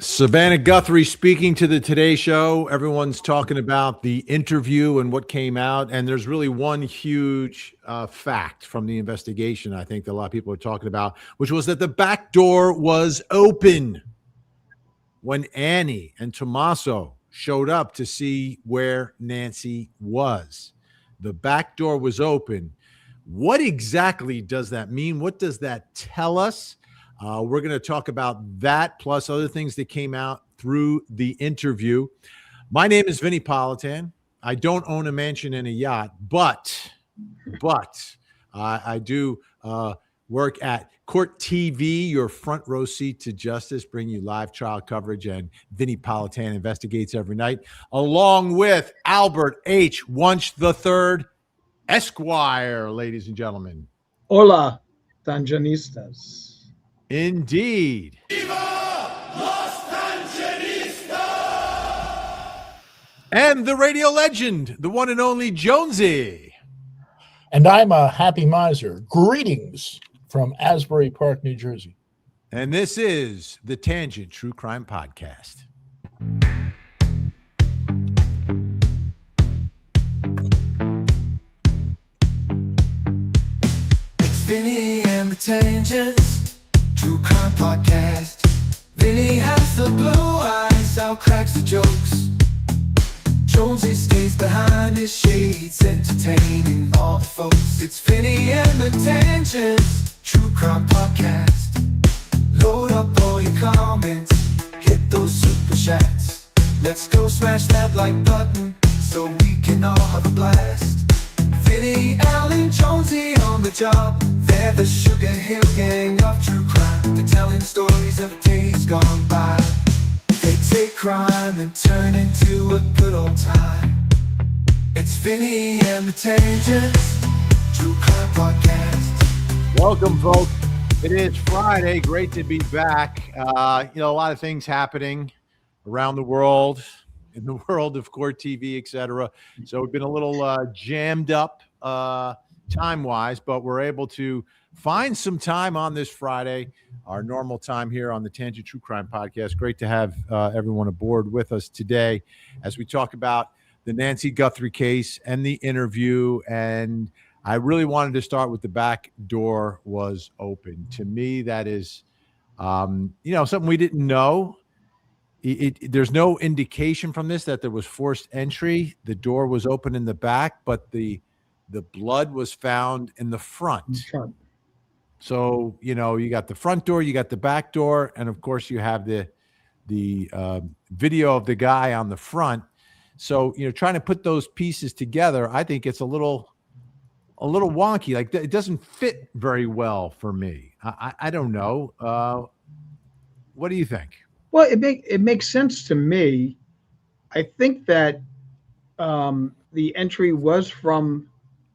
Savannah Guthrie speaking to the Today Show. Everyone's talking about the interview and what came out. And there's really one huge fact from the investigation, I think, that a lot of people are talking about, which was that the back door was open when Annie and Tommaso showed up to see where Nancy was. The back door was open. What exactly does that mean? What does that tell us? We're going to talk about that plus other things that came out through the interview. My name is Vinnie. I don't own a mansion and a yacht, but I do work at Court TV, your front row seat to justice, bring you live trial coverage, and Vinnie Politan investigates every night, along with Albert H. Wunsch III, Esquire, ladies and gentlemen. Hola, Tanjanistas. Indeed. Viva Los Tanjanistas! And the radio legend, the one and only Jonesey. And I'm a happy miser. Greetings from Asbury Park, New Jersey. And this is the Tangent True Crime Podcast. It's Vinnie and the Tangents True Crime Podcast. Vinnie has the blue eyes, out cracks the jokes. Jonesey stays behind his shades, entertaining all the folks. It's Vinnie and the Tangents True Crime Podcast. Load up all your comments, hit those super chats. Let's go smash that like button so we can all have a blast. Vinnie, Alan, Jonesy on the job. They're the Sugar Hill Gang of true crime. They're telling stories of days gone by. They take crime and turn into a good old time. It's Vinnie and the Tangents True Crime Podcast. Welcome, folks. It is Friday. Great to be back. A lot of things happening around the world, in the world of Court TV, etc. So we've been a little jammed up time-wise, but we're able to find some time on this Friday, our normal time here on the Tangent True Crime Podcast. Great to have everyone aboard with us today as we talk about the Nancy Guthrie case and the interview. And I really wanted to start with the back door was open. To me, that is, something we didn't know. There's no indication from this that there was forced entry. The door was open in the back, but the blood was found in the front. So, you got the front door, you got the back door, and of course you have the video of the guy on the front. So, trying to put those pieces together, I think it's a little wonky. Like, it doesn't fit very well for me. I don't know. What do you think? Well, it makes sense to me. I think that the entry was from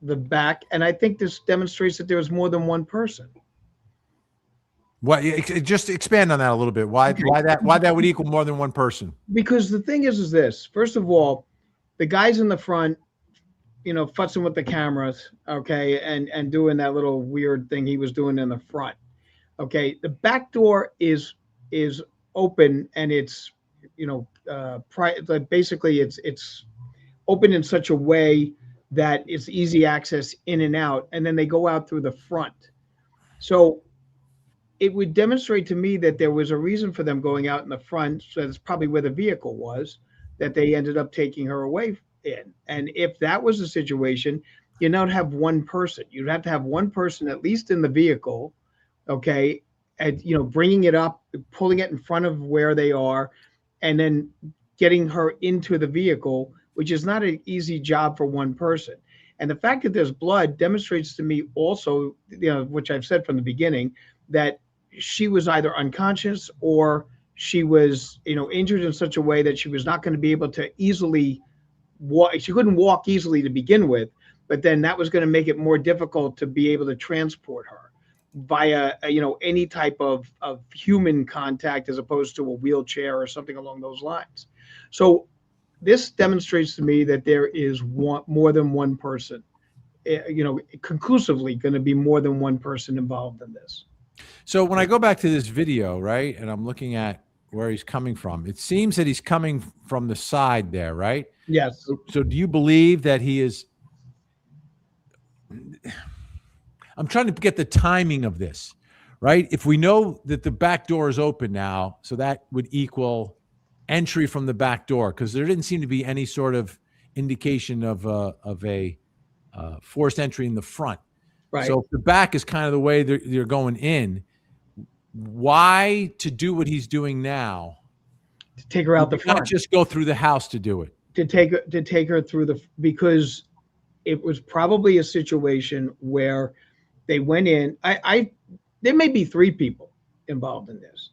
the back, and I think this demonstrates that there was more than one person. What? Just expand on that a little bit. Why that would equal more than one person? Because the thing is this. First of all, the guys in the front, futzing with the cameras, okay, and doing that little weird thing he was doing in the front. Okay, the back door is open, and it's basically it's open in such a way that it's easy access in and out, and then they go out through the front. So it would demonstrate to me that there was a reason for them going out in the front. So that's probably where the vehicle was that they ended up taking her away in. And if that was the situation, you don't have one person. You'd have to have one person at least in the vehicle, okay, and bringing it up, pulling it in front of where they are, and then getting her into the vehicle, which is not an easy job for one person. And the fact that there's blood demonstrates to me also, which I've said from the beginning, that she was either unconscious or she was, injured in such a way that she was not going to be able to easily walk. She couldn't walk easily to begin with, but then that was going to make it more difficult to be able to transport her via, any type of human contact as opposed to a wheelchair or something along those lines. So this demonstrates to me that there is more than one person, conclusively going to be more than one person involved in this. So when I go back to this video, right, and I'm looking at where he's coming from. It seems that he's coming from the side there, right? Yes. So do you believe that he is? I'm trying to get the timing of this, right? If we know that the back door is open now, so that would equal entry from the back door, because there didn't seem to be any sort of indication of a forced entry in the front. Right. So if the back is kind of the way they're going in, why to do what he's doing now? To take her out the Not front. just go through the house to do it. To take her through because it was probably a situation where they went in. There may be 3 people involved in this,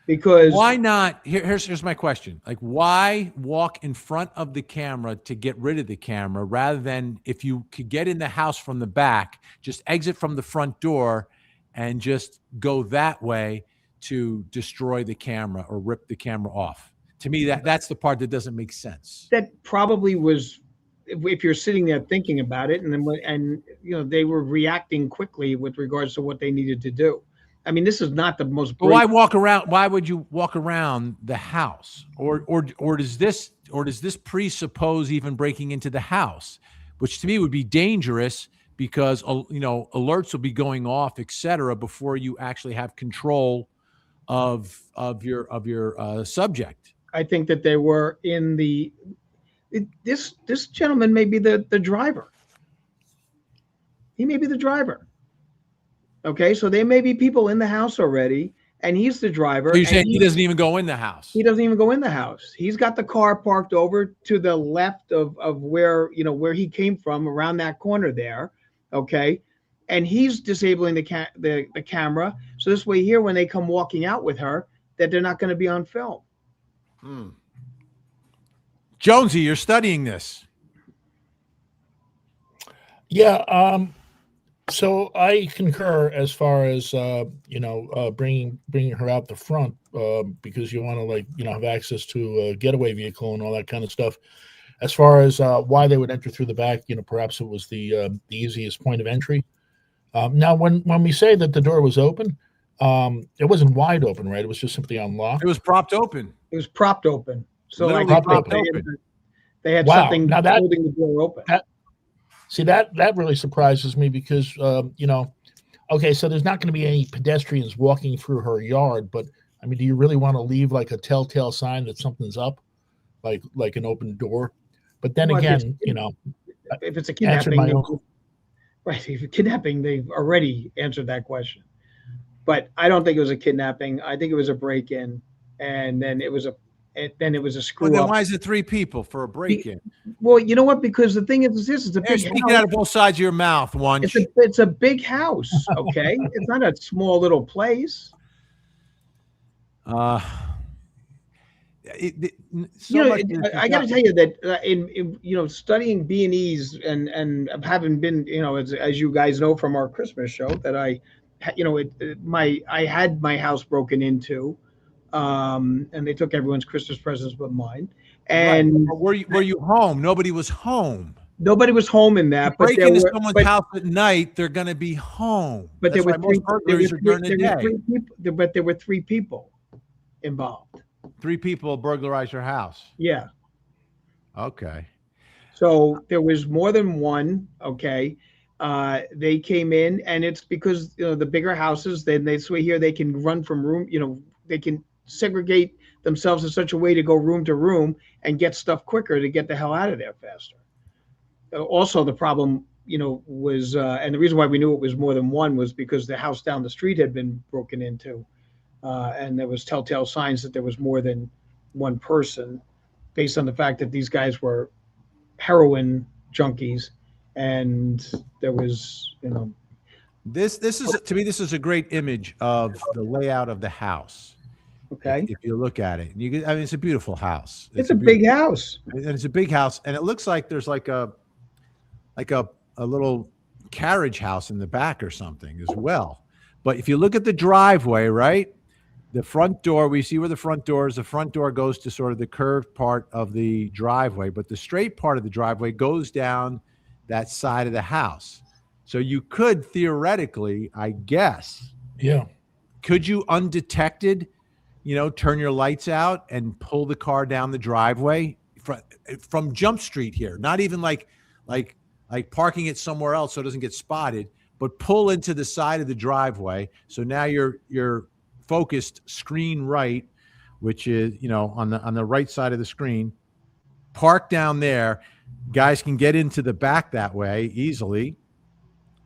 because Why not? Here's my question. Like, why walk in front of the camera to get rid of the camera, rather than, if you could get in the house from the back, just exit from the front door and just go that way to destroy the camera or rip the camera off? To me, that's the part that doesn't make sense. that probably was, if you're sitting there thinking about it, and they were reacting quickly with regards to what they needed to do. I mean, this is not the most. But why walk around? Why would you walk around the house? Or does this presuppose even breaking into the house, which to me would be dangerous, because alerts will be going off, etc., before you actually have control of your subject. I think that they were in this gentleman may be the driver. He may be the driver. Okay, so there may be people in the house already, and he's the driver. So you're saying he doesn't even go in the house? He doesn't even go in the house. He's got the car parked over to the left of where he came from, around that corner there. Okay, and he's disabling the camera, so this way here, when they come walking out with her, that they're not going to be on film. Jonesy, you're studying this. Yeah. So I concur as far as bringing her out the front, because you want to have access to a getaway vehicle and all that kind of stuff. As far as why they would enter through the back, perhaps it was the easiest point of entry. Now, when we say that the door was open, it wasn't wide open, right? It was just simply unlocked. It was propped open. It was propped open. So Literally like propped they had Wow. something Now holding the door open. See, that really surprises me, because okay, so there's not going to be any pedestrians walking through her yard, but I mean, do you really want to leave like a telltale sign that something's up, like an open door? But then Well, again, if it's a answered my kidnapping, own. right? If it's kidnapping, they've already answered that question. But I don't think it was a kidnapping. I think it was a break-in, and then it was a screw Well, then up. why is it 3 people for a break-in? Well, you know what? Because the thing is this is a You're big speaking house. out of both sides of your mouth, Wunsch. It's a big house, okay? It's not a small little place. I got to tell you that in studying B&Es and having been as you guys know from our Christmas show, that I had my house broken into, and they took everyone's Christmas presents but mine. And right. Were you home? Nobody was home. Nobody was home in that. Break into someone's house at night, they're going to be home. But there were three people involved. 3 people burglarized your house. Yeah. Okay. So there was more than one. Okay. They came in, and it's because the bigger houses, then they here they can run from room. They can segregate themselves in such a way to go room to room and get stuff quicker to get the hell out of there faster. Also, the problem, was, and the reason why we knew it was more than one was because the house down the street had been broken into, and there was telltale signs that there was more than one person, based on the fact that these guys were heroin junkies, and there was, This is, to me, this is a great image of the layout of the house. Okay. If you look at it, it's a beautiful house. It's a big house. And it's a big house, and it looks like there's like a little carriage house in the back or something as well. But if you look at the driveway, right, the front door, we see where the front door is. The front door goes to sort of the curved part of the driveway, but the straight part of the driveway goes down that side of the house. So you could theoretically, I guess, yeah, could you undetected turn your lights out and pull the car down the driveway from Jump Street here. Not even like parking it somewhere else so it doesn't get spotted, but pull into the side of the driveway. So now you're focused screen right, which is, on the right side of the screen. Park down there. Guys can get into the back that way easily.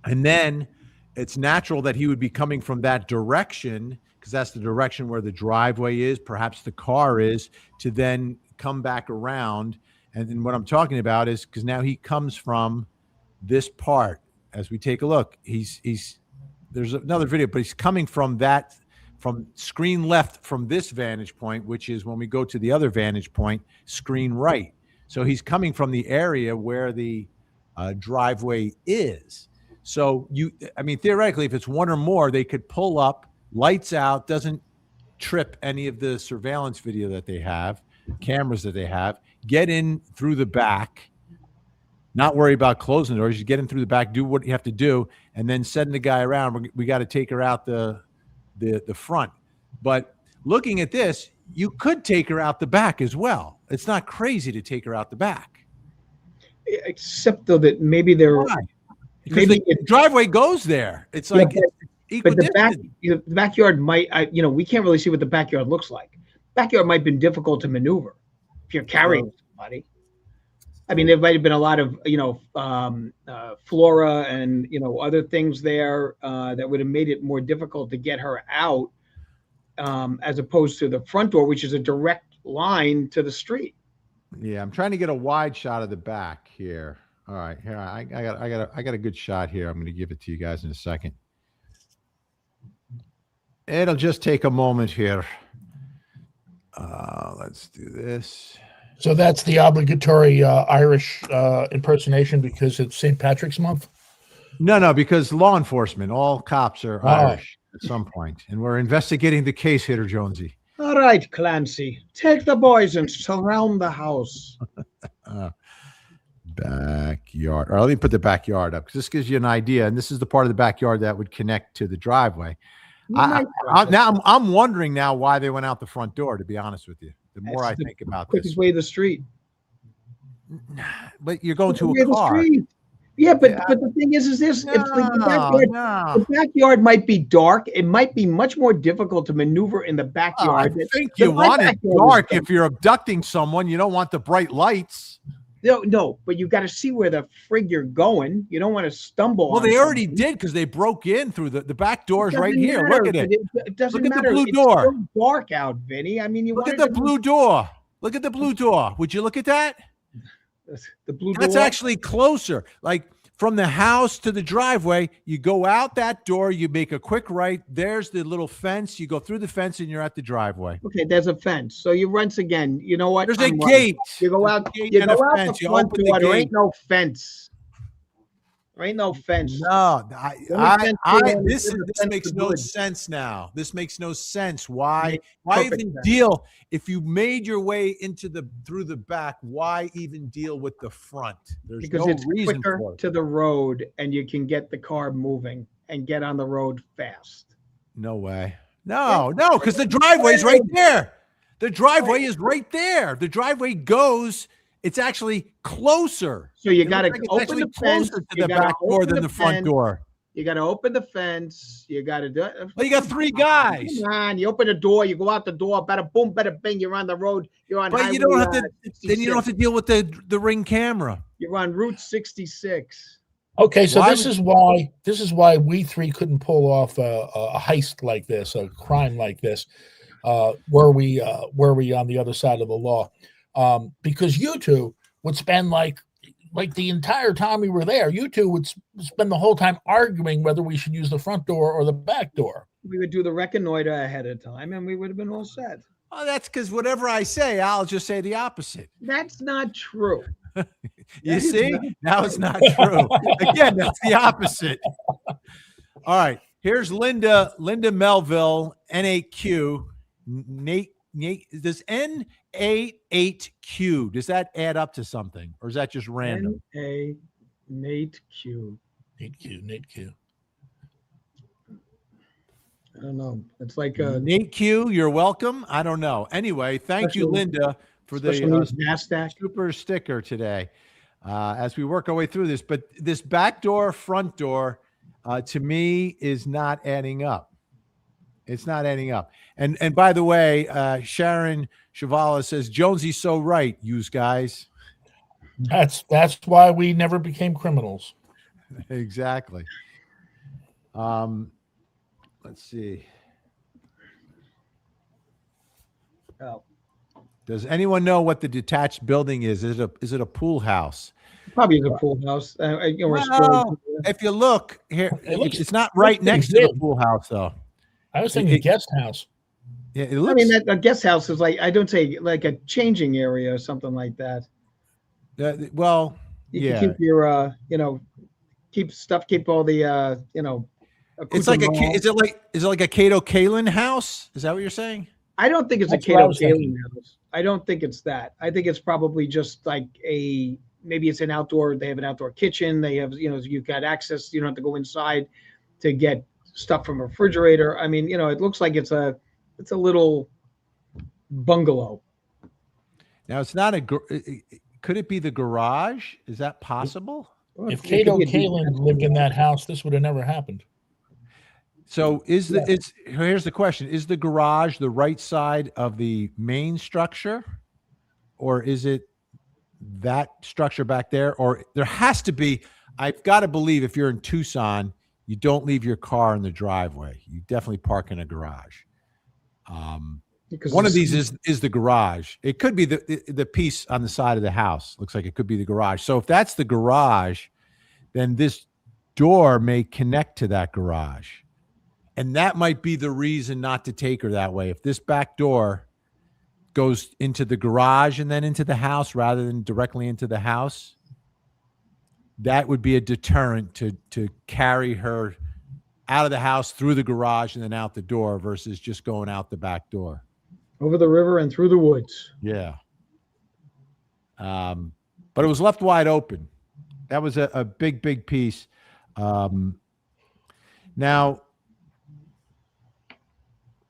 And then it's natural that he would be coming from that direction, because that's the direction where the driveway is, perhaps the car is, to then come back around. And then what I'm talking about is, because now he comes from this part. As we take a look, there's another video, but he's coming from screen left from this vantage point, which is when we go to the other vantage point, screen right. So he's coming from the area where the driveway is. So theoretically, if it's one or more, they could pull up, lights out, doesn't trip any of the surveillance video that they have, cameras that they have, get in through the back, not worry about closing the doors. Just get in through the back, do what you have to do, and then send the guy around. We got to take her out the front. But looking at this, you could take her out the back as well. It's not crazy to take her out the back. Except though that maybe they're because the driveway goes there. It's like equal but the backyard might. We can't really see what the backyard looks like. Backyard might have been difficult to maneuver if you're carrying somebody. There might have been a lot of, flora and, other things there that would have made it more difficult to get her out as opposed to the front door, which is a direct line to the street. Yeah, I'm trying to get a wide shot of the back here. All right, here I got a good shot here. I'm going to give it to you guys in a second. It'll just take a moment here. Let's do this. So that's the obligatory Irish impersonation because it's St. Patrick's Month? No, because law enforcement, all cops are Irish at some point, and we're investigating the case here, Jonesy. All right, Clancy, take the boys and surround the house. Backyard. All right, let me put the backyard up because this gives you an idea, and this is the part of the backyard that would connect to the driveway. I'm wondering now why they went out the front door, to be honest with you. The more I think about this. Quickest way to the street. But you're going to a car. Yeah, but the thing is this: the backyard might be dark. It might be much more difficult to maneuver in the backyard. I think you want it dark if you're abducting someone. You don't want the bright lights. No, but you got to see where the frig you're going. You don't want to stumble. Well, they already did because they broke in through the back doors right here. Look at it. It doesn't matter. Look at the blue door. It's so dark out, Vinny. Look at the blue door. Look at the blue door. Would you look at that? The blue door. That's actually closer. Like from the house to the driveway, you go out that door, you make a quick right. There's the little fence. You go through the fence and you're at the driveway. Okay, there's a fence. So you once again, you know what? There's a gate. You go out. You go out the front door. There ain't no fence. There ain't no fence. No, this makes no sense now. This makes no sense. Why even deal if you made your way through the back? Why even deal with the front? There's because no it's reason quicker for it. to the road, and you can get the car moving and get on the road fast. No way. No, because the driveway's right there. The driveway is right there. The driveway goes. It's actually closer. So you got to open the fence to the back door than the front door. You got to open the fence. You got to do it. Well, you got three guys. Come on, you open the door. You go out the door. Bada boom, bada bing. You're on the road. You're on. But you don't have to. Then you don't have to deal with the Ring camera. You're on Route 66. Okay, so this is why we three couldn't pull off a heist like this, a crime like this. Were we on the other side of the law? Because you two would spend like the entire time we were there, you two would spend the whole time arguing whether we should use the front door or the back door. We would do the reconnoiter ahead of time, and we would have been all set. Oh, that's because whatever I say, I'll just say the opposite. That's not true. You see? Now it's not true. Again, that's the opposite. All right. Here's Linda Melville, NAQ, Nate. Does N88Q, does that add up to something, or is that just random? Nate Q. Nate Q. I don't know. It's like Nate Q, you're welcome. I don't know. Anyway, thank you, Special- Linda, for special the needs NASDAQ. super sticker today as we work our way through this. But this back door, front door, to me is not adding up. It's not adding up. And by the way, Sharon Chavala says, Jonesy's so right, yous guys. That's why we never became criminals. Exactly. Let's see. Oh, Does anyone know what the detached building is? Is it a pool house? probably is a pool house. Or a storage Well, area. if you look here, it's not right pretty next to the big. pool house, though. I was thinking guest house. Yeah, it I looks. mean, that a guest house is like, I don't say like a changing area or something like that. Well, You yeah. can keep your, keep all the, It's like accoutrement. is it like a Cato Kalin house? Is that what you're saying? I don't think it's That's a what I Cato was thinking. Kalin house. I don't think it's that. I think it's probably just like maybe it's an outdoor, they have an outdoor kitchen. They have, you've got access. You don't have to go inside to get stuff from a refrigerator. I mean, it looks like it's a little bungalow. Now it's not could it be the garage? Is that possible? Well, If it could Cato be a Kalin detached lived in garage. that house, this would have never happened. So here's the question. Is the garage the right side of the main structure? Or is it that structure back there? Or there has to be, I've got to believe if you're in Tucson, you don't leave your car in the driveway. You definitely park in a garage. Because One of these is the garage. It could be the piece on the side of the house. Looks like it could be the garage. So if that's the garage, then this door may connect to that garage. And that might be the reason not to take her that way. If this back door goes into the garage and then into the house rather than directly into the house, that would be a deterrent to carry her out of the house, through the garage, and then out the door versus just going out the back door. over the river and through the woods. Yeah. But it was left wide open. That was a big, big piece. Now,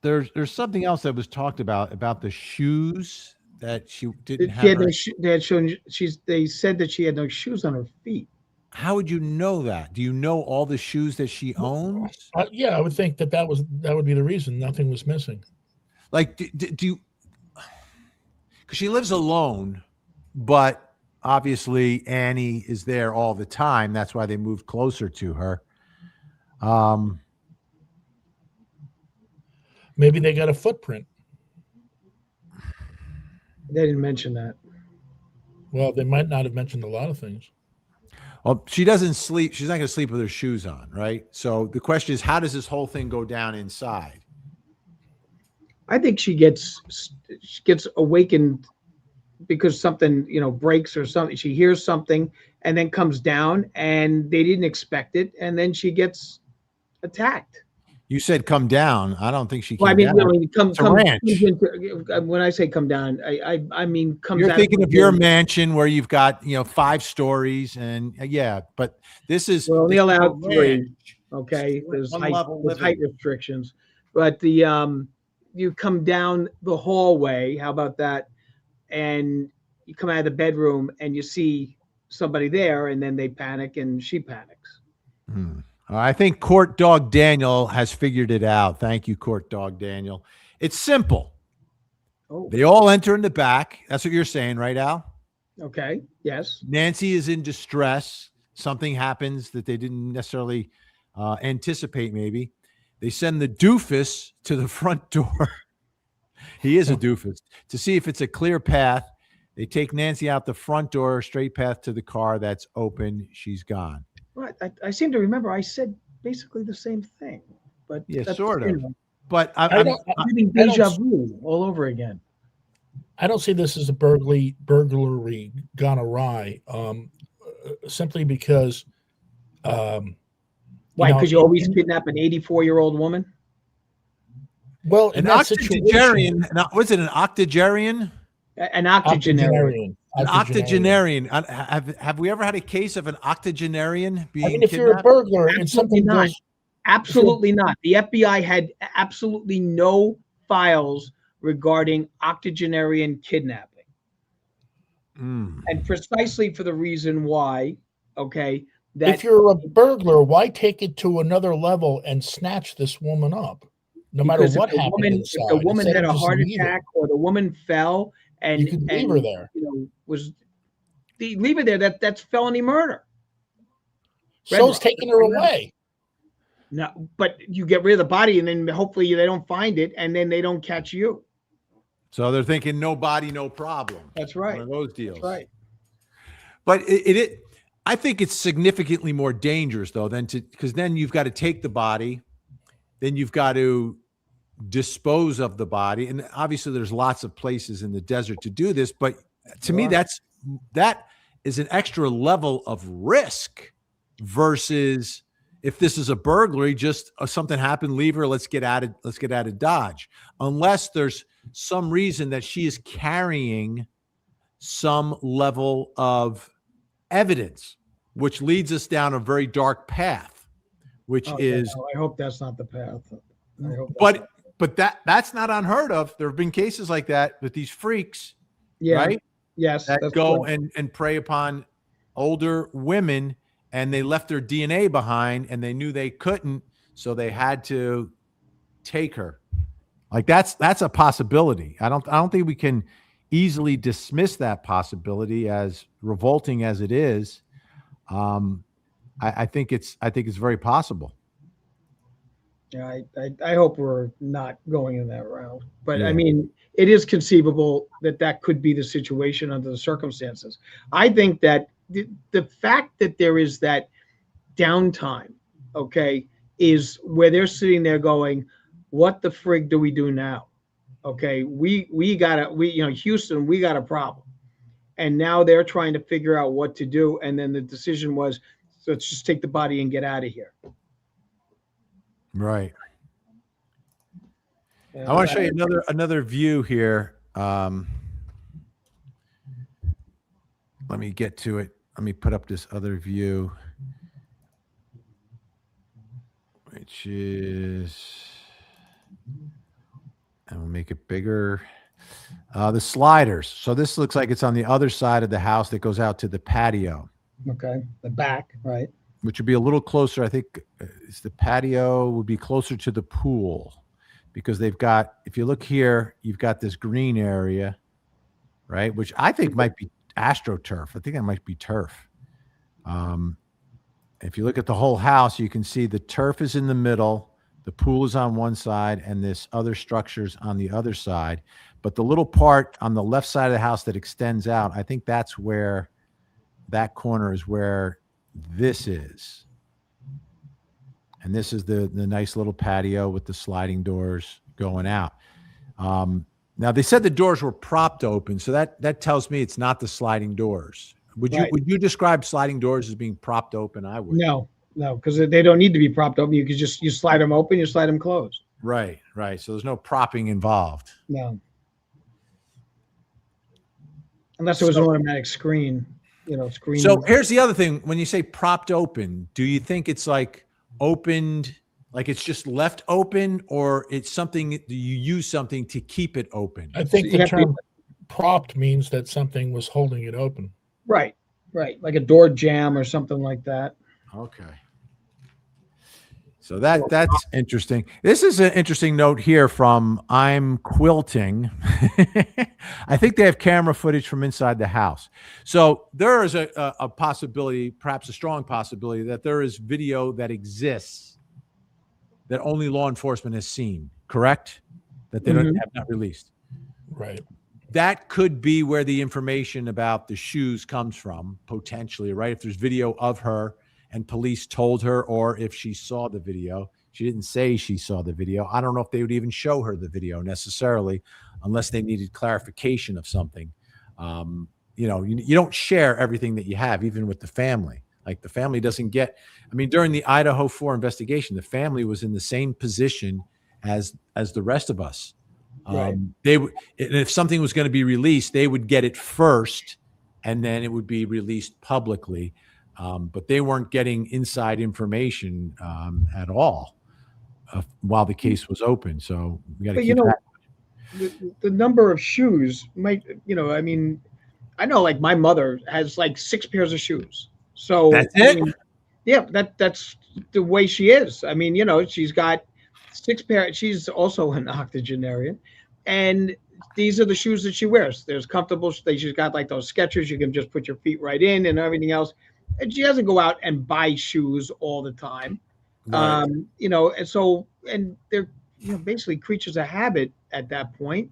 there's something else that was talked about the shoes that she didn't have. She had they had shown they said that she had no shoes on her feet. How would you know that? Do you know all the shoes that she owns? Yeah, I would think that would be the reason. Nothing was missing. Like, do you? Because she lives alone, but obviously Annie is there all the time. That's why they moved closer to her. Maybe they got a footprint. They didn't mention that. Well, they might not have mentioned a lot of things. Well, she doesn't sleep. She's not going to sleep with her shoes on, right? So the question is, how does this whole thing go down inside? I think she gets awakened because something, breaks or something. She hears something and then comes down and they didn't expect it. And then she gets attacked. You said come down. I don't think she came Well, I mean, down. come ranch. when I say come down, I mean, comes You're out thinking the of your room. mansion where you've got, 5 stories and yeah, but this is We're only this is a allowed 3. ranch. Okay, there's One height, level there's living. height restrictions, but you come down the hallway. How about that? And you come out of the bedroom and you see somebody there, and then they panic and she panics. I think Court Dog Daniel has figured it out. Thank you, Court Dog Daniel. It's simple. Oh, They all enter in the back. That's what you're saying, right, Al? okay, yes. Nancy is in distress. Something happens that they didn't necessarily anticipate, maybe. They send the doofus to the front door. He is a doofus. To see if it's a clear path. They take Nancy out the front door, straight path to the car that's open. She's gone. Well, I seem to remember I said basically the same thing, but Yeah, that's, sort of. you know, But I I'm don't, having I don't- deja vu all over again. I don't see this as a burglary gone awry, simply because. Why? know, Because you always kidnap an 84-year-old woman? Well, in an that situation, octogenarian. Was it an octogenarian? An octogenarian. An octogenarian. Have we ever had a case of an octogenarian being I mean, if you're a kidnapped? burglar and Absolutely something not. goes, Absolutely not. The FBI had absolutely no files regarding octogenarian kidnapping. And precisely for the reason why, okay, that if you're a burglar, why take it to another level and snatch this woman up? No matter because what if the happened woman, inside, if the woman instead had of a just heart leaving, attack or the woman fell and you could leave her there. Leave her there. That's felony murder. So's taking her away. No, but you get rid of the body, and then hopefully they don't find it, and then they don't catch you. So they're thinking no body, no problem. That's right. One of those deals. That's right. But I think it's significantly more dangerous though because then you've got to take the body, then you've got to dispose of the body, and obviously there's lots of places in the desert to do this. But to me, that is an extra level of risk versus if this is a burglary, just something happened, leave her, let's get out of Dodge. Unless there's some reason that she is carrying some level of evidence, which leads us down a very dark path, which is. No, I hope that's not the path. But that's not unheard of. There have been cases like that with these freaks, right? Yes, that go and prey upon older women, and they left their DNA behind, and they knew they couldn't, so they had to take her. Like that's a possibility. I don't think we can easily dismiss that possibility, as revolting as it is. I think it's very possible. Yeah, I hope we're not going in that route. But Yeah. I mean, it is conceivable that could be the situation under the circumstances. I think that the fact that there is that downtime, okay, is where they're sitting there going, what the frig do we do now? Okay, Houston, we got a problem. And now they're trying to figure out what to do. And then the decision was, let's just take the body and get out of here. Right. I want to show you another view here. Let me get to it. Let me put up this other view, which is, and we'll make it bigger. The sliders. So this looks like it's on the other side of the house that goes out to the patio. Okay, the back, right? Which would be a little closer. I think the patio would be closer to the pool, because they've got, if you look here, you've got this green area, right? Which I think might be AstroTurf. I think that might be turf. If you look at the whole house, you can see the turf is in the middle, the pool is on one side, and this other structure's on the other side. But the little part on the left side of the house that extends out, I think that's where that corner is where this is. And this is the nice little patio with the sliding doors going out. Now they said the doors were propped open, so that tells me it's not the sliding doors. Would you describe sliding doors as being propped open? I would. No, because they don't need to be propped open. You could just slide them open, you slide them closed. Right. So there's no propping involved. No. Unless it was an automatic screen, screen. So here's the other thing. When you say propped open, do you think it's like opened, like it's just left open, or it's something, do you use something to keep it open? I think the term propped means that something was holding it open. Right. Like a door jamb or something like that. Okay. So that's interesting. This is an interesting note here from I'm Quilting. I think they have camera footage from inside the house. So there is a possibility, perhaps a strong possibility, that there is video that exists that only law enforcement has seen, correct? That they have not released. Right. That could be where the information about the shoes comes from, potentially, right? If there's video of her and police told her, or if she saw the video. She didn't say she saw the video. I don't know if they would even show her the video necessarily, unless they needed clarification of something. You don't share everything that you have, even with the family. Like the family doesn't get, during the Idaho 4 investigation, the family was in the same position as the rest of us. Right. If something was going to be released, they would get it first, and then it would be released publicly. But they weren't getting inside information at all. while the case was open. So we got to But keep that. the number of shoes might, I mean, I know like my mother has like 6 pairs of shoes. So That's I it? mean, yeah, that's the way she is. I mean, she's got 6 pair. She's also an octogenarian, and these are the shoes that she wears. There's comfortable. She's got like those Skechers. You can just put your feet right in and everything else. And she doesn't go out and buy shoes all the time. Right. And so they're basically creatures of habit at that point.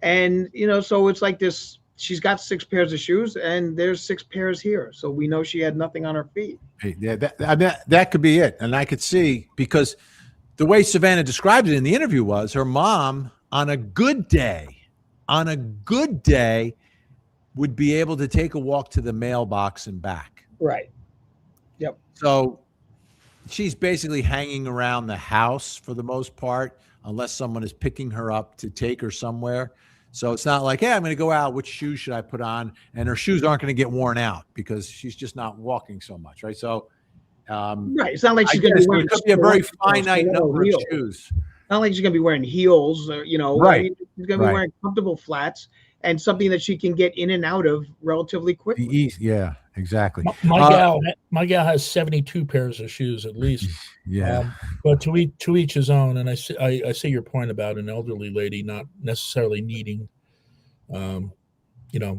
And so it's like this. She's got 6 pairs of shoes, and there's 6 pairs here. So we know she had nothing on her feet. Hey, yeah, that could be it. And I could see, because the way Savannah described it in the interview was her mom on a good day, would be able to take a walk to the mailbox and back. Right. Yep. So she's basically hanging around the house for the most part, unless someone is picking her up to take her somewhere. So it's not like, hey, I'm going to go out. Which shoes should I put on? And her shoes aren't going to get worn out because she's just not walking so much, right? So, right. It's not like she's going to be wearing. It could be a very finite number of shoes. Not like she's going to be wearing heels, or, Right. I mean, she's going to be wearing comfortable flats and something that she can get in and out of relatively quickly. Yeah, exactly. My gal has 72 pairs of shoes at least. Yeah. But to each his own. And I see your point about an elderly lady not necessarily needing,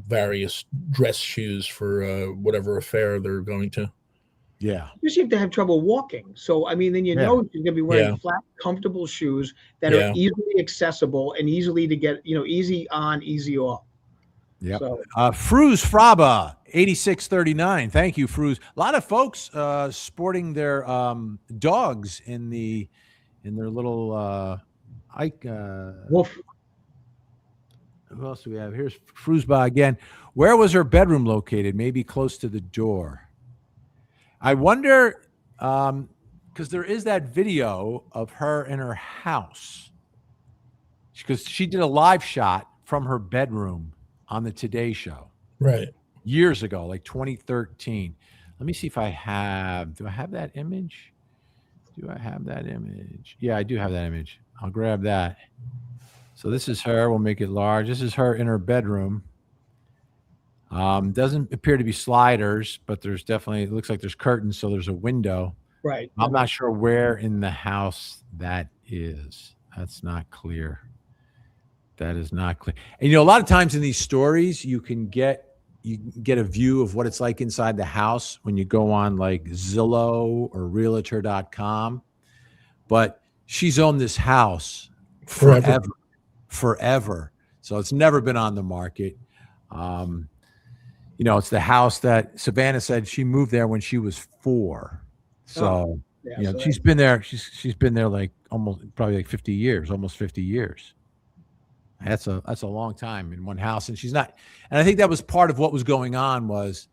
various dress shoes for whatever affair they're going to. Yeah. You seem to have trouble walking. So, I mean, then she's going to be wearing flat, comfortable shoes that are easily accessible and easily to get, easy on, easy off. Yeah. So, Fruz Fraba, 8639. Thank you, Fruz. A lot of folks sporting their dogs in their little Wolf. Who else do we have? Here's Fruzba again. Where was her bedroom located? Maybe close to the door. I wonder, because there is that video of her in her house, because she did a live shot from her bedroom on the Today Show, right, years ago, like 2013. Let me see if do I have that image? Do I have that image? Yeah, I do have that image. I'll grab that. So this is her. We'll make it large. This is her in her bedroom. Doesn't appear to be sliders, but there's definitely, it looks like there's curtains, so there's a window. Right. I'm not sure where in the house that is. That's not clear. That is not clear. And a lot of times in these stories, you can get a view of what it's like inside the house when you go on like Zillow or Realtor.com. But she's owned this house forever. So it's never been on the market. It's the house that Savannah said she moved there when she was 4. So, so she's been there. She's been there like probably like 50 years, almost 50 years. That's a long time in one house. And she's not, and I think that was part of what was going on was,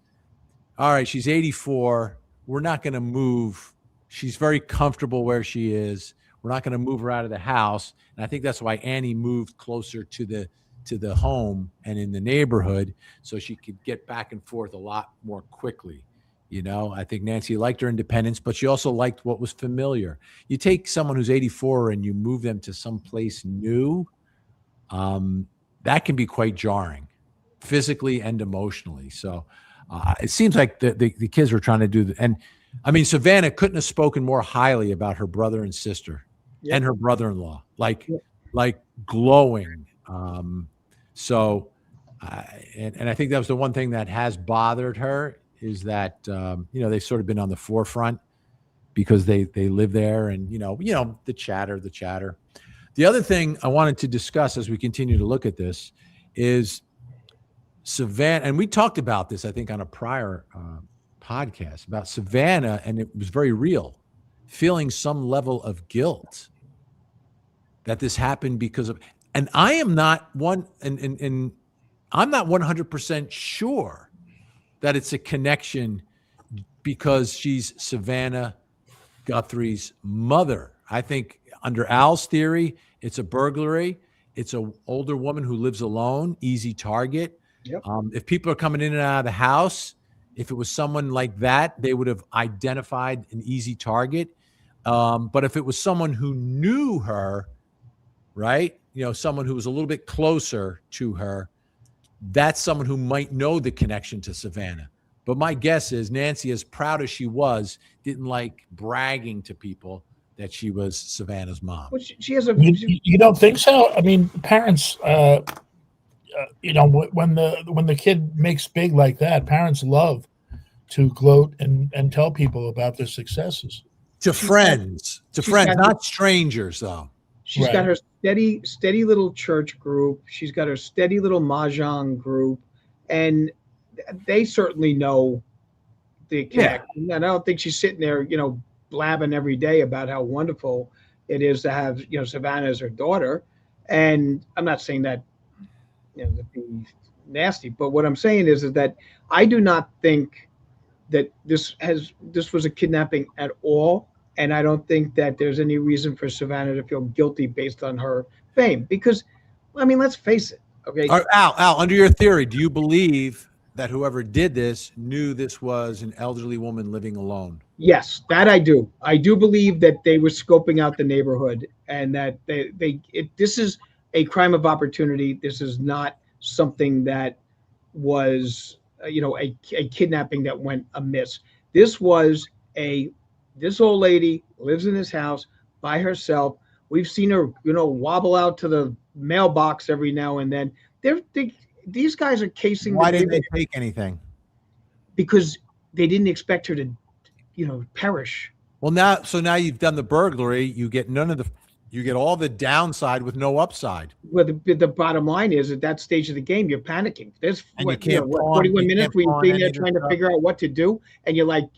all right, she's 84. We're not going to move. She's very comfortable where she is. We're not going to move her out of the house. And I think that's why Annie moved closer to the home and in the neighborhood so she could get back and forth a lot more quickly. I think Nancy liked her independence, but she also liked what was familiar. You take someone who's 84 and you move them to someplace new, that can be quite jarring, physically and emotionally. So it seems like the kids were trying to do and I mean, Savannah couldn't have spoken more highly about her brother and sister and her brother-in-law, like glowing. And I think that was the one thing that has bothered her is that, they've sort of been on the forefront because they live there and, the chatter. The other thing I wanted to discuss as we continue to look at this is Savannah, and we talked about this, I think, on a prior podcast about Savannah, and it was very real, feeling some level of guilt that this happened because of, and I am not one, and I'm not 100% sure that it's a connection because she's Savannah Guthrie's mother. I think under Al's theory, it's a burglary. It's an older woman who lives alone, easy target. Yep. If people are coming in and out of the house, if it was someone like that, they would have identified an easy target. But if it was someone who knew her, right, someone who was a little bit closer to her, that's someone who might know the connection to Savannah. But my guess is Nancy, as proud as she was, didn't like bragging to people that she was Savannah's mom. Well, she has a. You don't think so? I mean, parents, when the kid makes big like that, parents love to gloat and tell people about their successes. To friends, not strangers, though. She's got her steady little church group. She's got her steady little mahjong group, and they certainly know the connection. Yeah. And I don't think she's sitting there, blabbing every day about how wonderful it is to have, Savannah as her daughter. And I'm not saying that, to be nasty, but what I'm saying is that I do not think that this was a kidnapping at all. And I don't think that there's any reason for Savannah to feel guilty based on her fame. Because, I mean, let's face it. Okay. Al, under your theory, do you believe that whoever did this knew this was an elderly woman living alone? Yes, that I do. I do believe that they were scoping out the neighborhood and that this is a crime of opportunity. This is not something that was, a kidnapping that went amiss. This was this old lady lives in this house by herself. We've seen her, wobble out to the mailbox every now and then. These guys are casing. Why didn't they take anything? Because they didn't expect her to, perish. Well, now you've done the burglary. You get you get all the downside with no upside. Well, the bottom line is at that stage of the game, you're panicking. There's 41 minutes where you're sitting there trying to figure out what to do, and you're like,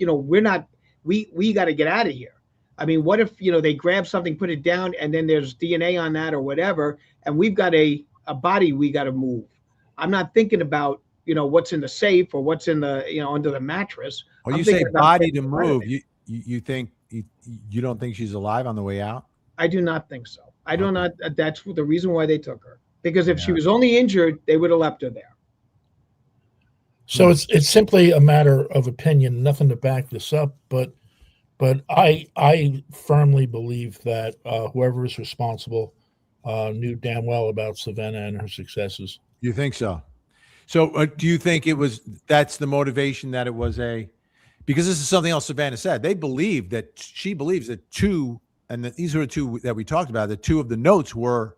we got to get out of here. I mean, what if, they grab something, put it down, and then there's DNA on that or whatever, and we've got a body we got to move. I'm not thinking about, what's in the safe or what's in the, under the mattress. Well, you say body to move. You think you don't think she's alive on the way out? I do not think so. I do not. That's the reason why they took her. Because if she was only injured, they would have left her there. So it's simply a matter of opinion, nothing to back this up. But I firmly believe that whoever is responsible knew damn well about Savannah and her successes. You think so? So do you think that's the motivation, that it was because this is something else Savannah said. She believes that two, and these are the two that we talked about, the two of the notes were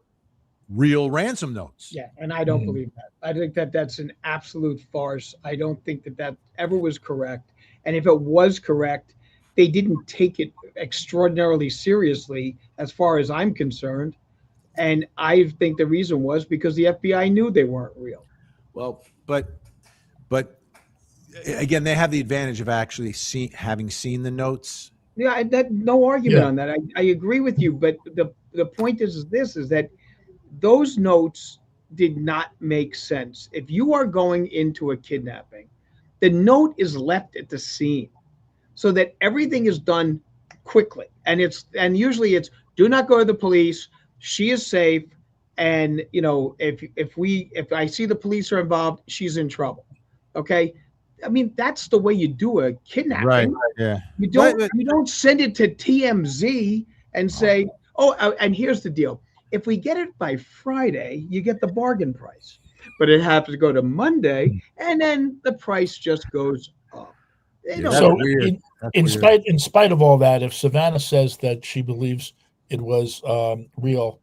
real ransom notes. Yeah, and I don't believe that. I think that that's an absolute farce. I don't think that ever was correct. And if it was correct, they didn't take it extraordinarily seriously as far as I'm concerned. And I think the reason was because the FBI knew they weren't real. Well, but again, they have the advantage of actually having seen the notes. Yeah, no argument on that. I agree with you, but the point is that those notes did not make sense. If you are going into a kidnapping, the note is left at the scene so that everything is done quickly. And usually it's do not go to the police. She is safe. And if I see the police are involved, she's in trouble. Okay. I mean, that's the way you do a kidnapping. Right. Yeah. You don't send it to TMZ and say, and here's the deal. If we get it by Friday, you get the bargain price, but it has to go to Monday, and then the price just goes up. So in spite of all that, if Savannah says that she believes it was real,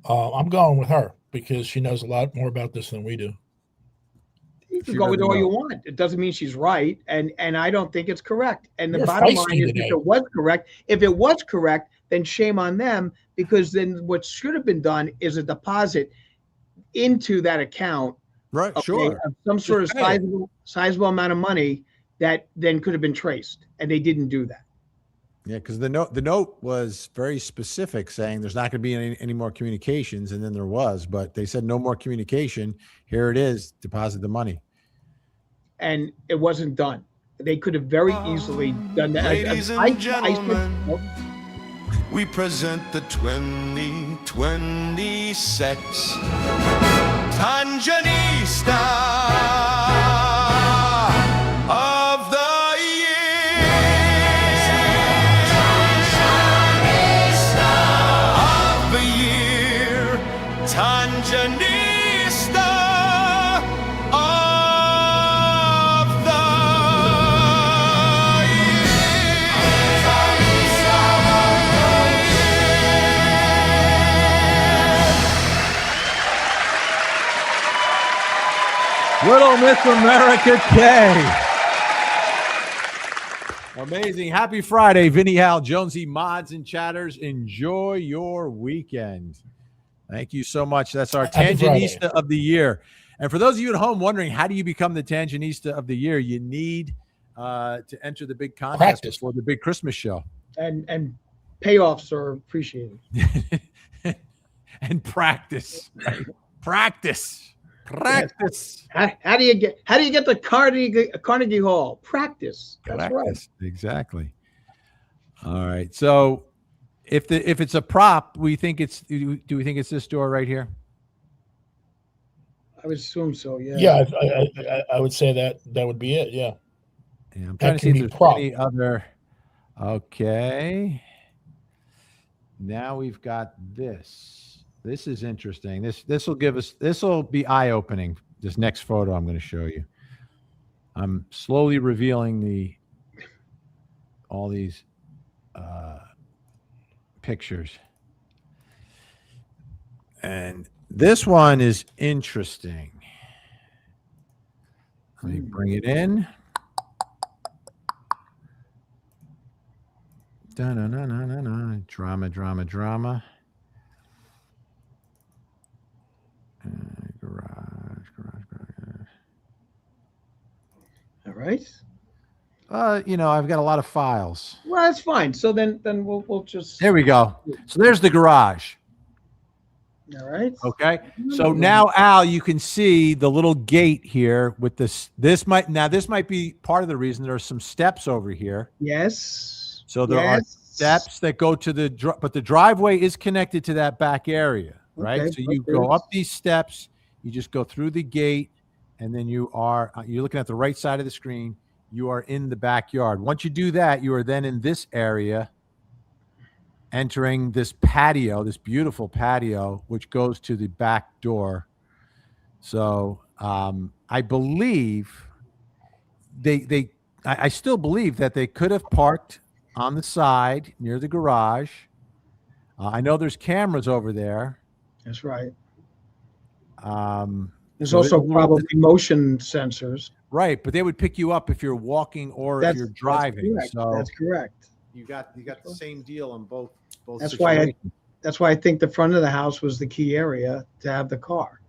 I'm going with her because she knows a lot more about this than we do. You can go with all you want. It doesn't mean she's right, and I don't think it's correct. And the bottom line is, if it was correct, then shame on them, because then what should have been done is a deposit into that account, right? Sure, of some sort of sizable amount of money that then could have been traced, and they didn't do that. Yeah, because the note was very specific, saying there's not going to be any more communications, and then there was, but they said no more communication. Here it is, deposit the money, and it wasn't done. They could have very easily done that. Ladies and gentlemen, we present the 2020 sex Tanjanista of the year. Little Miss America K. Amazing. Happy Friday, Vinnie, Hal, Jonesey, mods and chatters. Enjoy your weekend. Thank you so much. That's our Tangenista of the year. And for those of you at home wondering, how do you become the Tangenista of the year? You need to enter the big contest before the big Christmas show. And payoffs are appreciated. And practice. Right? Practice. Yes. How do you get the Carnegie Hall? Practice. That's right. Exactly. All right. So if it's a prop, do we think it's this door right here? I would assume so. Yeah. Yeah, I would say that would be it. Yeah. Yeah, I'm trying to see if there's any other. Okay. Now we've got this. This is interesting. This will be eye-opening. This next photo I'm going to show you. I'm slowly revealing all these pictures. And this one is interesting. Let me bring it in. Drama. Garage. All right. I've got a lot of files. Well, that's fine. So then we'll just. There we go. So there's the garage. All right. Okay. So now, Al, you can see the little gate here with this. This might be part of the reason there's some steps over here. Yes. So there are steps that go to but the driveway is connected to that back area, right? Okay, so you go up these steps, you just go through the gate, and then you're looking at the right side of the screen. You are in the backyard. Once you do that, you are then in this area, entering this patio, this beautiful patio, which goes to the back door. So I believe I still believe that they could have parked on the side near the garage. I know there's cameras over there. That's right. There's also probably motion sensors. Right, but they would pick you up if you're walking or if you're driving. That's correct. You got the same deal on both. That's why I think the front of the house was the key area to have the car.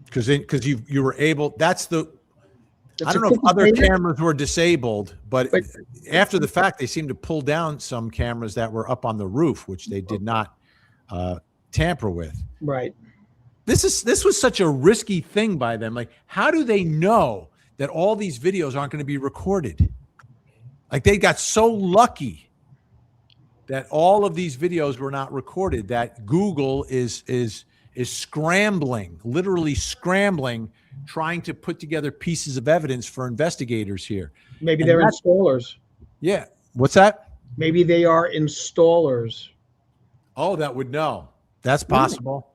Because you were able. I don't know if other cameras were disabled, but after the fact, they seemed to pull down some cameras that were up on the roof, which they did not tamper with. Right. This was such a risky thing by them. Like, how do they know that all these videos aren't going to be recorded? Like, they got so lucky that all of these videos were not recorded, that Google is scrambling, literally scrambling, trying to put together pieces of evidence for investigators here. Maybe they're installers. Yeah. What's that? Maybe they are installers. Oh, that would know. That's possible.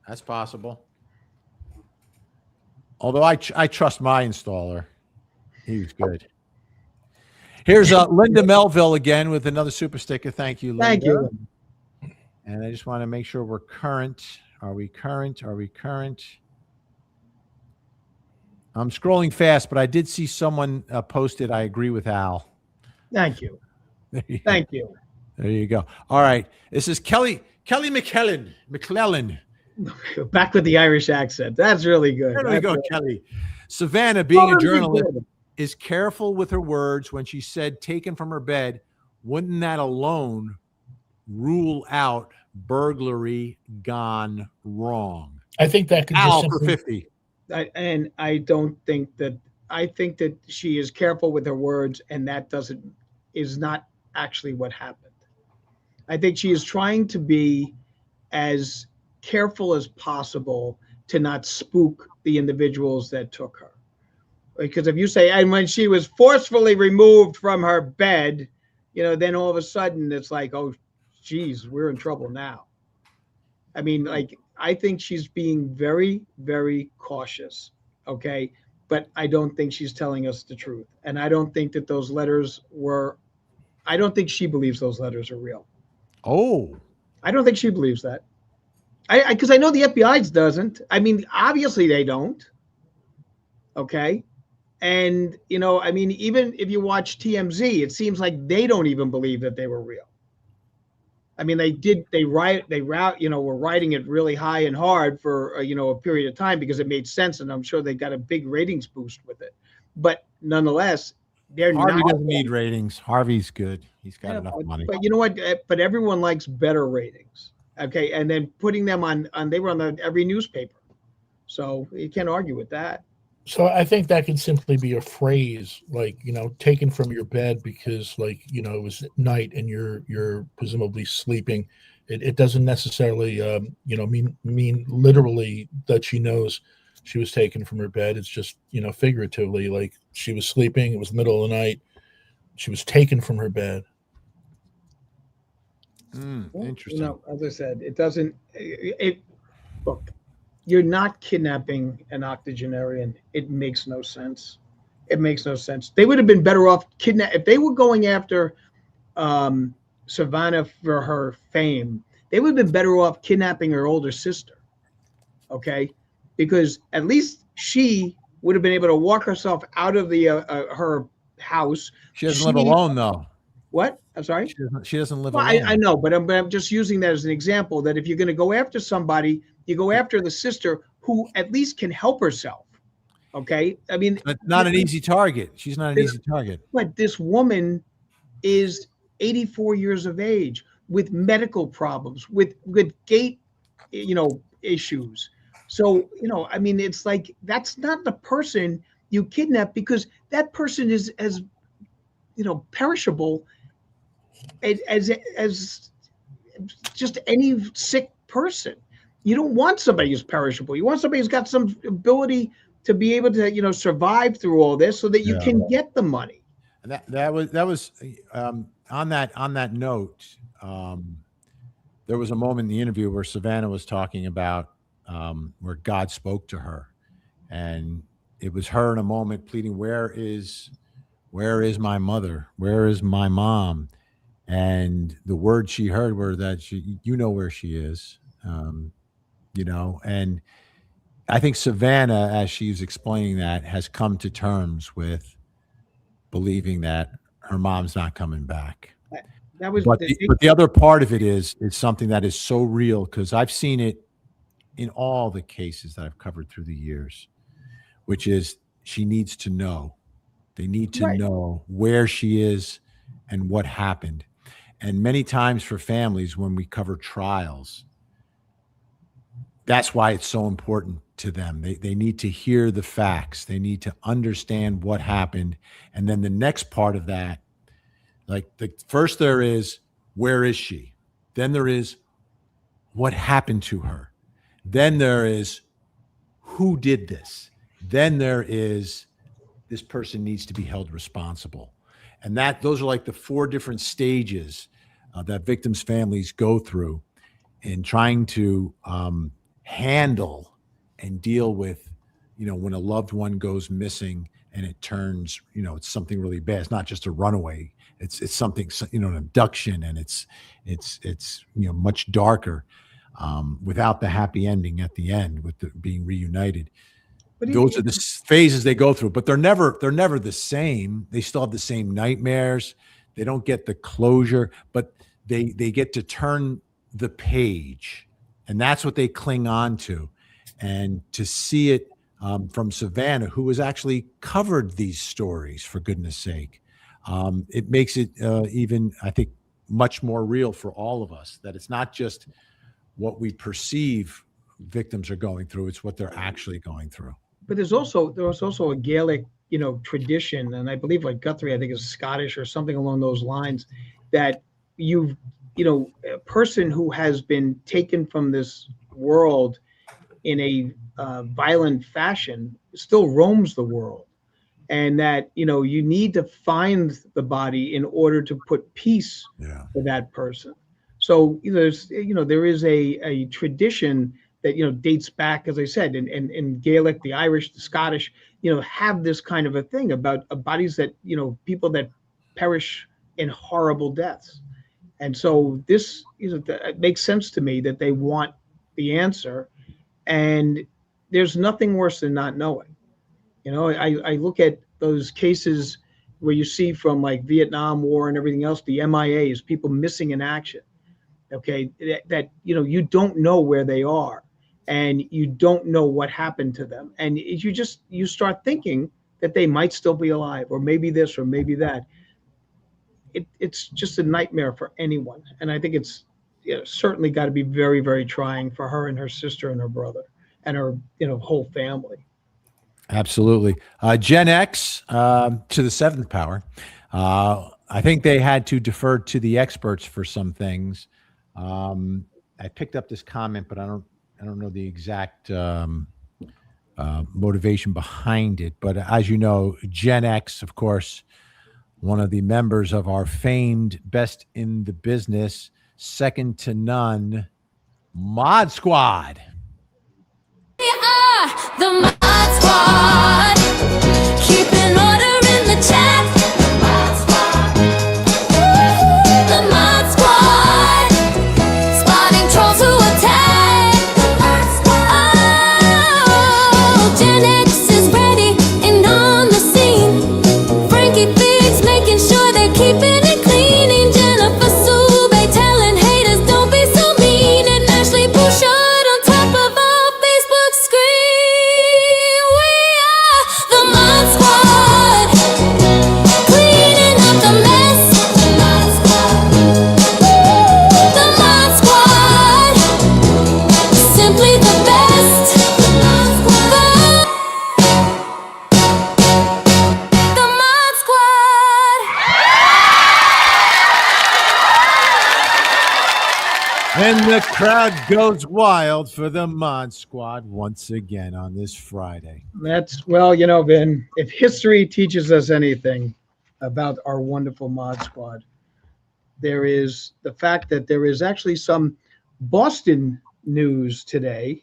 That's possible. Although I trust my installer. He was good. Here's Linda Melville again with another super sticker. Thank you, Linda. Thank you. And I just want to make sure we're current. Are we current? I'm scrolling fast, but I did see someone posted, I agree with Al. Thank you. Thank you. There you go. All right. This is Kelly McClellan. Back with the Irish accent. That's really good. There we go, Kelly. Savannah, being a journalist, is careful with her words when she said taken from her bed. Wouldn't that alone rule out burglary gone wrong? I think that could Al for 50. I don't think that. I think that she is careful with her words, and that is not actually what happened. I think she is trying to be as careful as possible to not spook the individuals that took her. Because if you say, and when she was forcefully removed from her bed, then all of a sudden it's like, oh, geez, we're in trouble now. I mean, I think she's being very, very cautious. Okay. But I don't think she's telling us the truth. And I don't think that those letters I don't think she believes those letters are real. Oh. I don't think she believes that. Because I know the FBI doesn't. I mean, obviously they don't. Okay. And, I mean, even if you watch TMZ, it seems like they don't even believe that they were real. I mean, were writing it really high and hard for, a period of time because it made sense. And I'm sure they got a big ratings boost with it. But nonetheless, they're Harvey not. doesn't need ratings. Harvey's good. He's got enough money. But you know what? But everyone likes better ratings. Okay. And then putting them they were on every newspaper. So you can't argue with that. So I think that could simply be a phrase like, taken from your bed because like, it was night and you're presumably sleeping. It doesn't necessarily, mean literally that she knows she was taken from her bed. It's just, figuratively, like she was sleeping. It was the middle of the night. She was taken from her bed. Interesting. As I said, it doesn't, look, you're not kidnapping an octogenarian. It makes no sense. It makes no sense. They would have been better off if they were going after Savannah for her fame. They would have been better off kidnapping her older sister. Okay, because at least she would have been able to walk herself out of the her house. She doesn't live alone, though. What? I'm sorry. She doesn't live Well, alone. I know, but I'm just using that as an example. That if you're going to go after somebody, you go after the sister who at least can help herself. Okay, I mean, but not an easy target. She's not an easy target. But this woman is 84 years of age with medical problems, with gait, issues. So, I mean, it's like that's not the person you kidnap because that person is as, perishable as just any sick person. You don't want somebody who's perishable. You want somebody who's got some ability to be able to, survive through all this so that you can get the money. And that was on that note. There was a moment in the interview where Savannah was talking about where God spoke to her, and it was her in a moment pleading, "Where is my mother? Where is my mom?" And the words she heard were that you know where she is, and I think Savannah, as she's explaining that, has come to terms with believing that her mom's not coming back. But the other part of it is something that is so real because I've seen it in all the cases that I've covered through the years, which is she needs to know. They need to know where she is and what happened. And many times for families, when we cover trials, that's why it's so important to them. They need to hear the facts. They need to understand what happened. And then the next part of that, like first there is, where is she? Then there is, what happened to her? Then there is, who did this? Then there is, this person needs to be held responsible. And those are like the 4 different stages that victims' families go through in trying to handle and deal with, when a loved one goes missing and it turns, it's something really bad. It's not just a runaway. It's something, an abduction, and it's much darker without the happy ending at the end with being reunited. Those are the phases they go through, but they're never the same. They still have the same nightmares. They don't get the closure, but they get to turn the page, and that's what they cling on to. And to see it from Savannah, who has actually covered these stories, for goodness sake, it makes it even, I think, much more real for all of us, that it's not just what we perceive victims are going through, it's what they're actually going through. But there was also a Gaelic, tradition, and I believe like Guthrie, I think is Scottish or something along those lines, that a person who has been taken from this world in a violent fashion still roams the world, and that you need to find the body in order to put peace for that person. So there is a tradition that dates back, as I said, in Gaelic, the Irish, the Scottish, have this kind of a thing about bodies that people that perish in horrible deaths. And so this it makes sense to me that they want the answer. And there's nothing worse than not knowing. You know, I look at those cases where you see from like Vietnam War and everything else, the MIAs, people missing in action. Okay, that you know, you don't know where they are, and you don't know what happened to them, and you start thinking that they might still be alive, or maybe this, or maybe that. It's just a nightmare for anyone, and I think it's, you know, certainly got to be very, very trying for her and her sister and her brother and her, you know, whole family. Absolutely. Gen X to the seventh power. I think they had to defer to the experts for some things. I picked up this comment, but I don't know the exact motivation behind it. But as you know, Gen X, of course, one of the members of our famed Best in the Business, second to none, Mod Squad. We are the Mod Squad, keeping order in the chat. The Mod Squad, the Mod Squad, spotting trolls who attack. The Mod Squad, oh, Gen X is ready and on the scene. Frankie Figs making sure they're keeping it clean. And Jennifer Soubey telling haters don't be so mean. And Ashley Bouchard on top of our Facebook screen. We are the Mod Squad, cleaning up the mess. The Mod Squad, the Mod Squad, simply the best. The Mod Squad, the Mod Squad. And the crowd goes wild for the Mod Squad once again on this Friday. That's, well, you know, Vin, if history teaches us anything about our wonderful Mod Squad, there is the fact that there is actually some Boston news today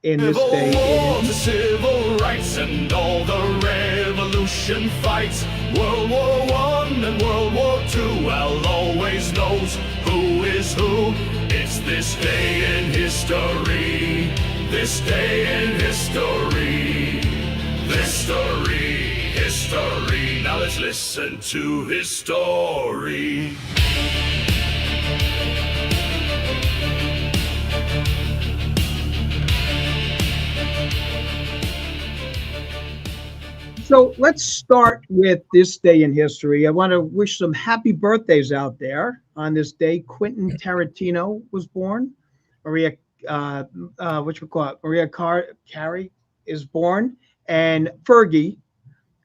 in this Civil day. War to civil rights and all the revolution fights. World War One and World War Two. Well, always knows who is who. It's this day in history. This day in history. History. Now let's listen to his story. So let's start with this day in history. I want to wish some happy birthdays out there on this day. Quentin Tarantino was born. Maria, Maria Carey is born, and Fergie.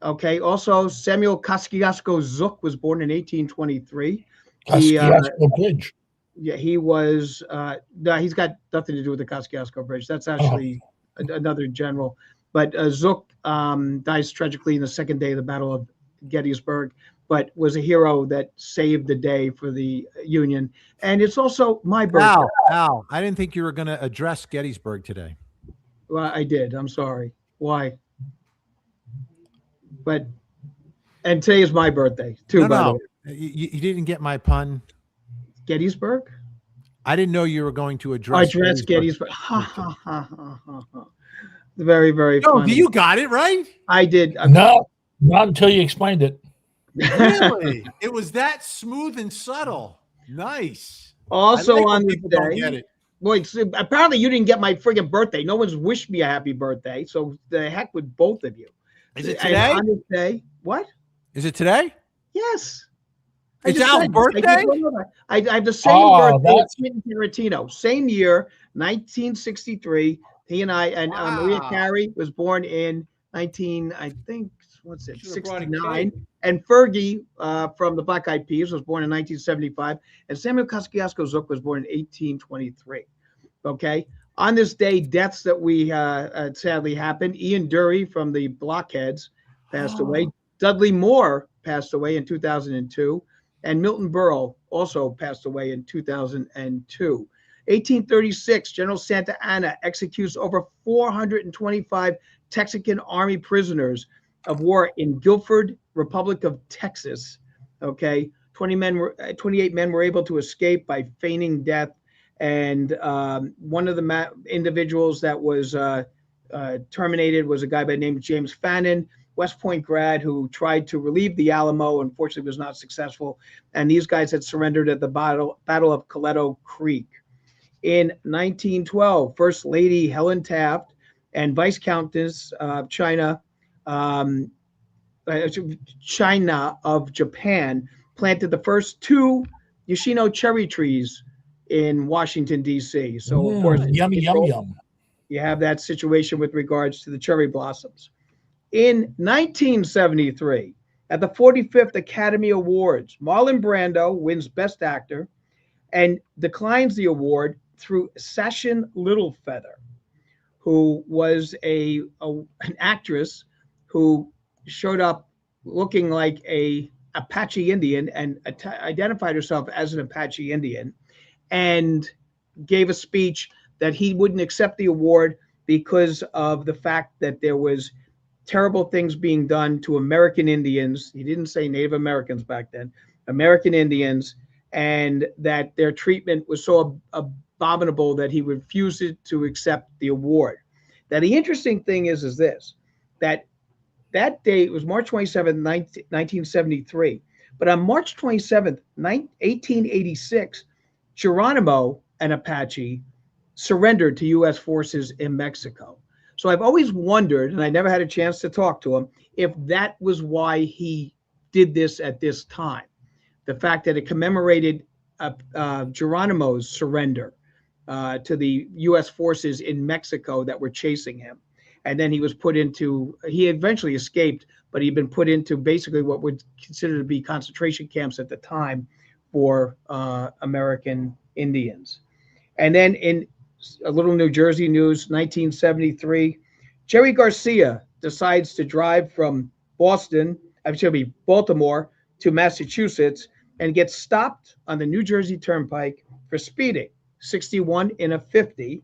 Okay. Also, Samuel Kosciuszko Zook was born in 1823. Kosciuszko Bridge. Yeah, he was. No, he's got nothing to do with the Kosciuszko Bridge. That's actually another general. But Zook dies tragically in the second day of the Battle of Gettysburg, but was a hero that saved the day for the Union. And it's also my birthday. Al, I didn't think you were going to address Gettysburg today. Well, I did. I'm sorry. Why? And today is my birthday too. By the way. You didn't get my pun. Gettysburg? I didn't know you were going to address Gettysburg. Ha ha ha ha ha. Very, very No, funny. you got it right. I did. No, not until you explained it. Really? It was that smooth and subtle. Nice. Also I like when on this people don't day, get it. boy, apparently you didn't get my friggin' birthday. No one's wished me a happy birthday. So the heck with both of you. Is it And today? on this day, what? Is it today? Yes. It's just Al's said- birthday? I have the same Oh, birthday as that's- Quentin Tarantino. Same year, 1963. He and I, and Maria Wow. Carey was born in 19, I think, what's it, Should've brought a 69. cake. And Fergie from the Black Eyed Peas was born in 1975. And Samuel Kosciuszko Zook was born in 1823. Okay. On this day, deaths that we sadly happened. Ian Dury from the Blockheads passed away. Dudley Moore passed away in 2002. And Milton Berle also passed away in 2002. 1836, General Santa Anna executes over 425 Texican army prisoners of war in Guilford, Republic of Texas. Okay, 28 men were able to escape by feigning death, And one of the individuals that was terminated was a guy by the name of James Fannin, West Point grad, who tried to relieve the Alamo. Unfortunately, was not successful. And these guys had surrendered at the Battle of Coleto Creek. In 1912, First Lady Helen Taft and Vice Countess of China of Japan planted the first 2 Yoshino cherry trees in Washington, D.C. So, of course, yummy, yum. You have that situation with regards to the cherry blossoms. In 1973, at the 45th Academy Awards, Marlon Brando wins Best Actor and declines the award through Sachin Littlefeather, who was an actress who showed up looking like a Apache Indian and identified herself as an Apache Indian, and gave a speech that he wouldn't accept the award because of the fact that there was terrible things being done to American Indians. He didn't say Native Americans back then, American Indians, and that their treatment was so abominable that he refused to accept the award. Now, the interesting thing is this, that day, it was March 27, 1973, but on March 27th, 1886, Geronimo, an Apache, surrendered to U.S. forces in Mexico. So I've always wondered, and I never had a chance to talk to him, if that was why he did this at this time. The fact that it commemorated Geronimo's surrender to the U.S. forces in Mexico that were chasing him. And then he was he eventually escaped, but he'd been put into basically what would consider to be concentration camps at the time for American Indians. And then in a little New Jersey news, 1973, Jerry Garcia decides to drive from Baltimore to Massachusetts and gets stopped on the New Jersey Turnpike for speeding, 61 in a 50,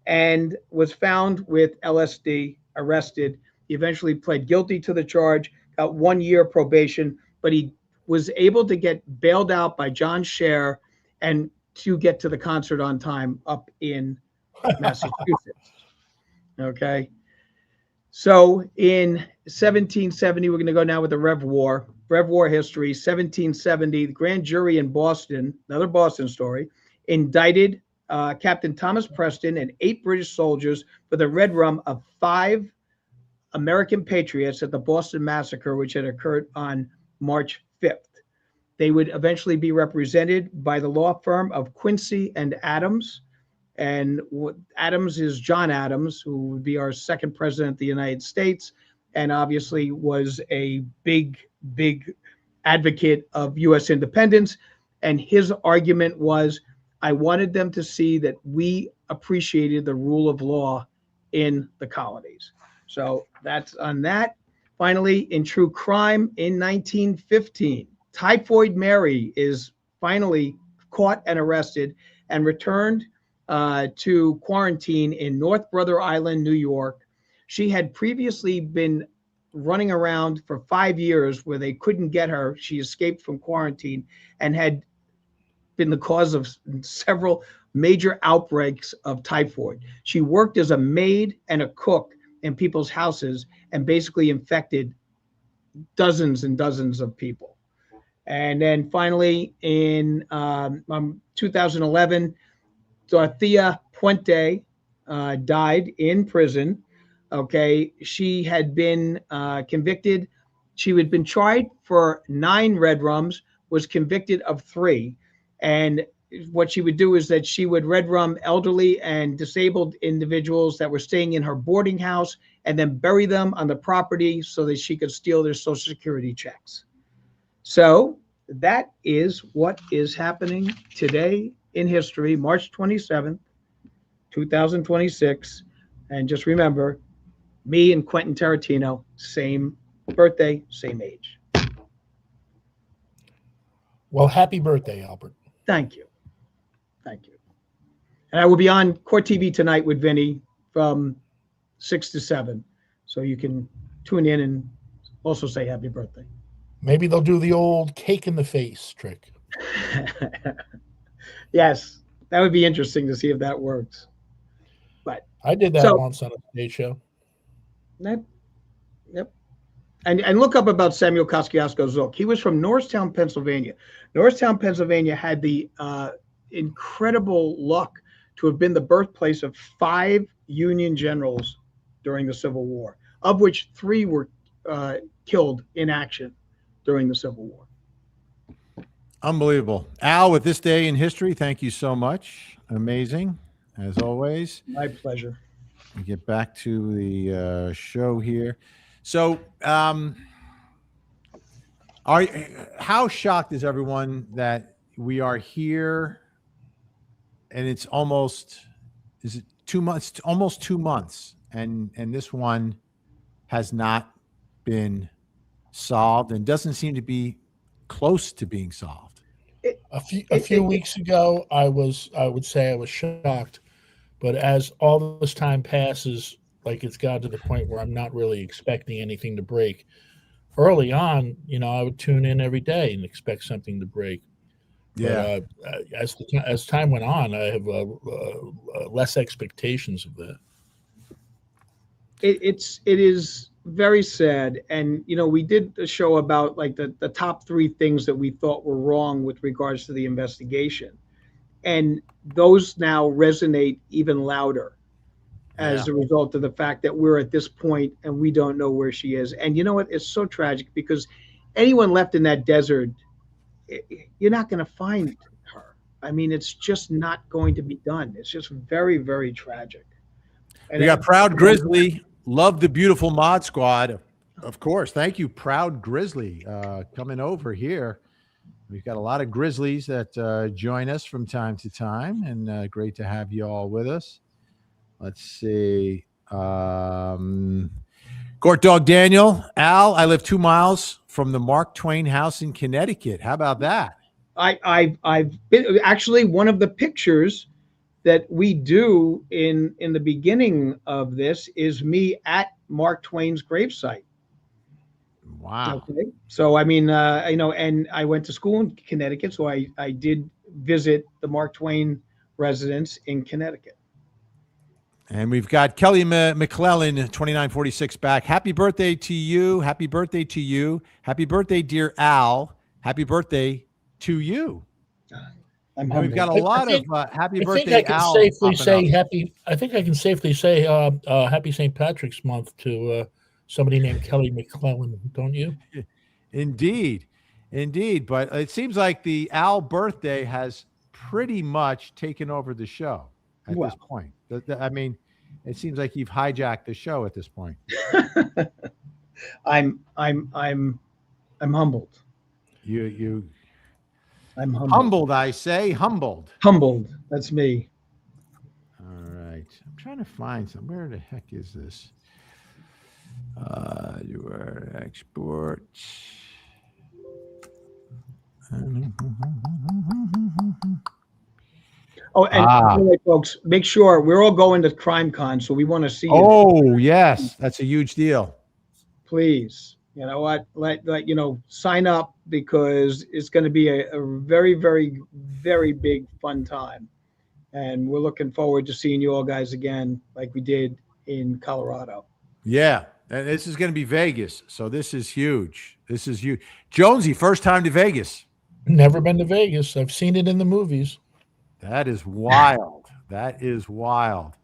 and was found with LSD, arrested. He eventually pled guilty to the charge, got 1 year probation, but he was able to get bailed out by John Scher and to get to the concert on time up in Massachusetts. Okay. So in 1770, we're going to go now with the Rev War history. 1770, the grand jury in Boston, another Boston story, indicted Captain Thomas Preston and 8 British soldiers for the red rum of 5 American patriots at the Boston Massacre, which had occurred on March 5th. They would eventually be represented by the law firm of Quincy and Adams. And Adams is John Adams, who would be our second president of the United States, and obviously was a big advocate of U.S. independence. And his argument was, I wanted them to see that we appreciated the rule of law in the colonies. So that's on that. Finally, in true crime, in 1915, Typhoid Mary is finally caught and arrested and returned to quarantine in North Brother Island, New York. She had previously been running around for 5 years where they couldn't get her. She escaped from quarantine and had been the cause of several major outbreaks of typhoid. She worked as a maid and a cook in people's houses and basically infected dozens and dozens of people. And then finally, in 2011, Dorothea Puente died in prison. Okay, she had been convicted. She had been tried for 9 red rums, was convicted of 3. And what she would do is that she would red rum elderly and disabled individuals that were staying in her boarding house and then bury them on the property so that she could steal their Social Security checks. So that is what is happening today in history, March 27th, 2026. And just remember, me and Quentin Tarantino, same birthday, same age. Well, happy birthday, Albert. Thank you. Thank you. And I will be on Court TV tonight with Vinnie from 6 to 7. So you can tune in and also say happy birthday. Maybe they'll do the old cake in the face trick. Yes, That would be interesting to see if that works. But I did that So- once on a stage show. yep. And look up about Samuel Kosciuszko Zook. He was from Norristown, Pennsylvania. Norristown, Pennsylvania had the incredible luck to have been the birthplace of 5 Union generals during the Civil War, of which 3 were killed in action during the Civil War. Unbelievable. Al, with this day in history, thank you so much. Amazing, as always. My pleasure. We get back to the show here. So, how shocked is everyone that we are here and it's almost, is it 2 months? Almost 2 months. And this one has not been solved and doesn't seem to be close to being solved. A few weeks ago, I would say I was shocked, but as all this time passes, like it's gotten to the point where I'm not really expecting anything to break. Early on, I would tune in every day and expect something to break. Yeah. But, as time went on, I have less expectations of that. It is very sad. And, we did a show about like the top 3 things that we thought were wrong with regards to the investigation. And those now resonate even louder as a result of the fact that we're at this point and we don't know where she is. And you know what? It's so tragic because anyone left in that desert, you're not going to find her. I mean, it's just not going to be done. It's just very, very tragic. And We got Proud Grizzly. Love the beautiful mod squad. Of course. Thank you, Proud Grizzly, coming over here. We've got a lot of Grizzlies that join us from time to time, and great to have you all with us. Let's see. Court Dog Daniel, Al, I live 2 miles from the Mark Twain house in Connecticut. How about that? I've been actually one of the pictures that we do in the beginning of this is me at Mark Twain's gravesite. Wow. Okay. So, I mean, and I went to school in Connecticut, so I did visit the Mark Twain residence in Connecticut. And we've got Kelly McClellan, 2946 back. Happy birthday to you. Happy birthday to you. Happy birthday, dear Al. Happy birthay to you. I'm And we've got a humbled. lot think- of happy I birthday, think I can Al. safely popping say up. happy. I think I can safely say happy St. Patrick's Month to somebody named Kelly McClellan. Don't you? Indeed. But it seems like the Al birthday has pretty much taken over the show at this point. I mean, it seems like you've hijacked the show at this point. I'm humbled. You I'm humbled, I say, humbled. Humbled. That's me. All right. I'm trying to find some. Where the heck is this? Your export. Oh, and by the way, folks, make sure we're all going to CrimeCon, so we want to see you. Oh, yes. That's a huge deal. Please. You know what? Sign up because it's going to be a very, very, very big fun time. And we're looking forward to seeing you all guys again, like we did in Colorado. Yeah. And this is going to be Vegas. So this is huge. This is huge. Jonesy, first time to Vegas. Never been to Vegas. I've seen it in the movies. That is wild. That is wild.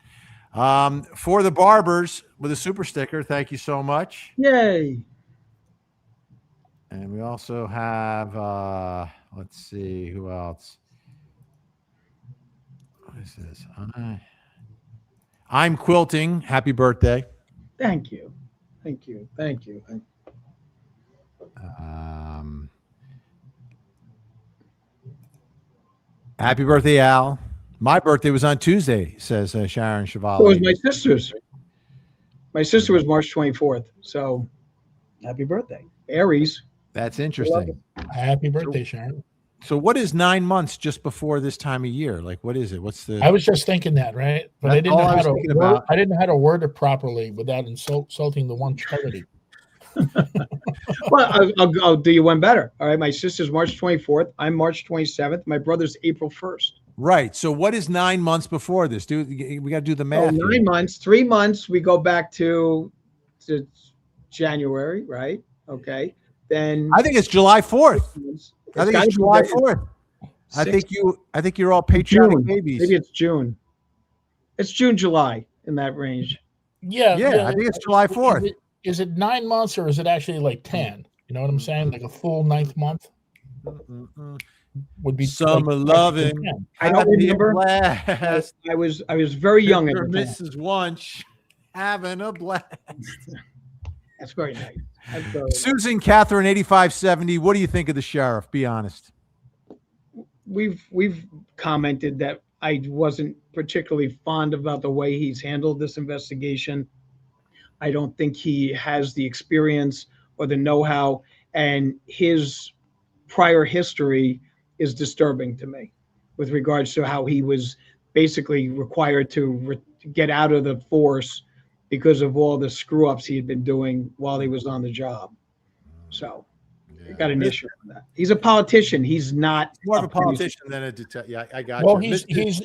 For the barbers with a super sticker, thank you so much. Yay. And we also have, let's see, who else? What is this? I'm quilting. Happy birthday. Thank you. Thank you. Thank you. Happy birthday, Al. My birthday was on Tuesday, says Sharon Chevalier. It was my sister's. My sister was March 24th. So happy birthday. Aries. That's interesting. Happy birthday, Sharon. So what is 9 months just before this time of year? Like, what is it? What's the... I was just thinking that, right? But I That's didn't all know I how was to thinking word, about. I didn't know how to word it properly without insulting the one charity. Well, I'll do you one better. All right. My sister's March 24th. I'm March 27th. My brother's April 1st. Right. So what is 9 months before this? We got to do the So math. 9 months, 3 months, we go back to January, right? Okay. Then I think it's July 4th. 6 months. I think gotta it's be July the- 4th. I 6 think you're all patriotic June. babies. Maybe it's June. It's June, July in that range. Yeah, I think it's July 4th. Is it 9 months or is it actually like 10? You know what I'm saying? Like a full 9th month would be Summer like, loving. 10. I don't Having a remember. blast. I was very young at Mr. the time. Mrs. Wunsch having a blast. That's very nice. That's very nice. Susan Catherine 8570. What do you think of the sheriff? Be honest. We've commented that I wasn't particularly fond about the way he's handled this investigation. I don't think he has the experience or the know-how, and his prior history is disturbing to me with regards to how he was basically required to get out of the force because of all the screw-ups he had been doing while he was on the job. So I got an issue with that. He's a politician. He's not More of a police- politician than a detective. Yeah, I got Well, you.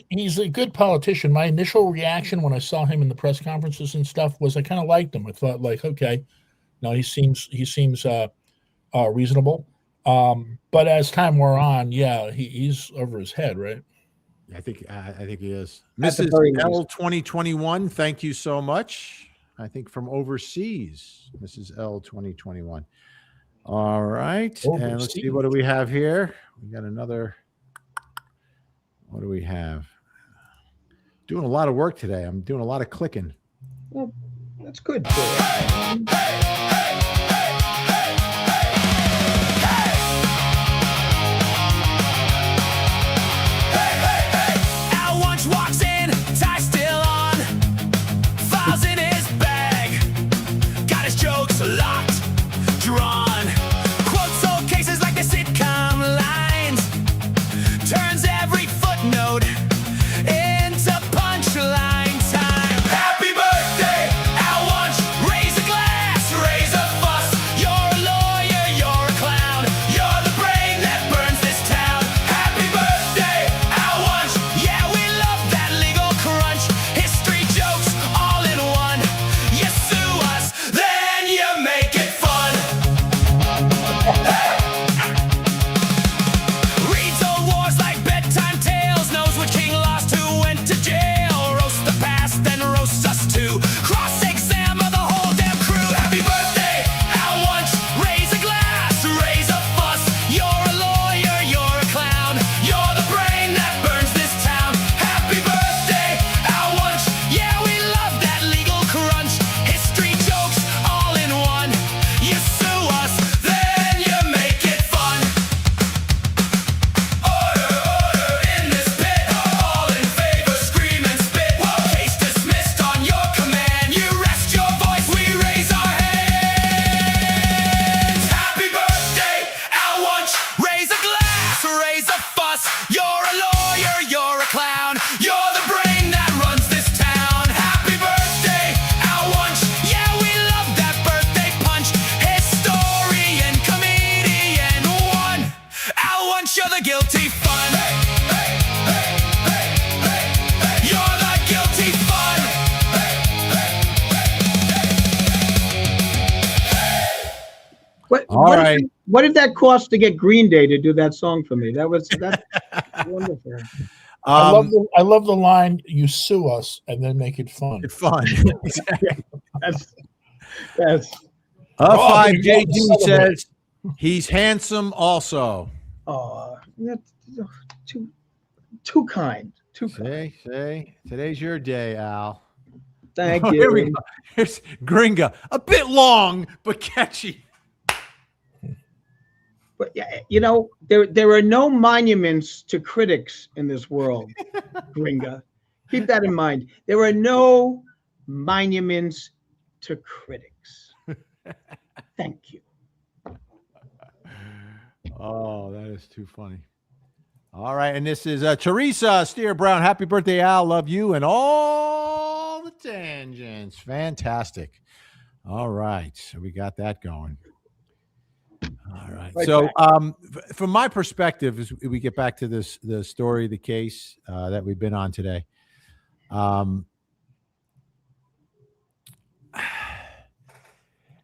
he's a good politician. My initial reaction when I saw him in the press conferences and stuff was I kind of liked him. I thought like, okay, no, he seems reasonable. But as time wore on, yeah, he's over his head, right? I think he is. That's a Mrs. very nice- L 2021. Thank you so much. I think from overseas, Mrs. L 2021. All right, and let's see, what do we have here? We got another. What do we have? Doing a lot of work today. I'm doing a lot of clicking. Well, that's good. Al Wunsch walks in, tie still on, files in his bag, got his jokes locked, drawn, quotes old cases like the sitcom lines, turns every footnote into punchline time. Happy birthday, Al Wunsch, raise a glass, raise a fuss, you're a lawyer, you're a clown, you're the brain that burns this town. Happy birthday, Al Wunsch, yeah, we love that legal crunch, history jokes all in one, you sue us, then you make it fun. Reads old wars like bedtime tales, knows which king lost, who went to jail, roast the past, then roasts us too, cross-examine the whole damn crew. Happy birthday, Al Wunsch, raise a glass, raise a fuss, you're a lawyer, you're a clown, you're the brain that burns this town. Happy birthday, Al Wunsch, yeah, we love that legal crunch, history jokes all in one, you sue us, then you make it fun. Order, order in this pit, all in favor, scream and spit. Case dismissed on your command, you rest your voice, we raise our hands. Happy birthday, Al Wunsch, raise a glass, raise a fuss, you're a lawyer, you're a clown, you're the brain that runs this town. Happy birthday, Al Wunsch, yeah, we love that birthday punch, historian, comedian, one. Al Wunsch, you're the guilty fun. You're the guilty fun. All right. What did that cost to get Green Day to do that song for me? That's wonderful. I love the line, you sue us and then make it fun. It's fun. That's 5JD says he's handsome also. that's too kind. Too kind. Say, today's your day, Al. Thank Here we you. go. Here's Gringa. A bit long, but catchy. But yeah, you know, there are no monuments to critics in this world, Gringa. Keep that in mind. There are no monuments to critics. Thank you. Oh, that is too funny. All right, and this is Teresa Steer Brown. Happy birthday, Al. Love you and all the tangents. Fantastic. All right, so we got that going. All right. Right So, back. from my perspective, as we get back to the story, the case that we've been on today,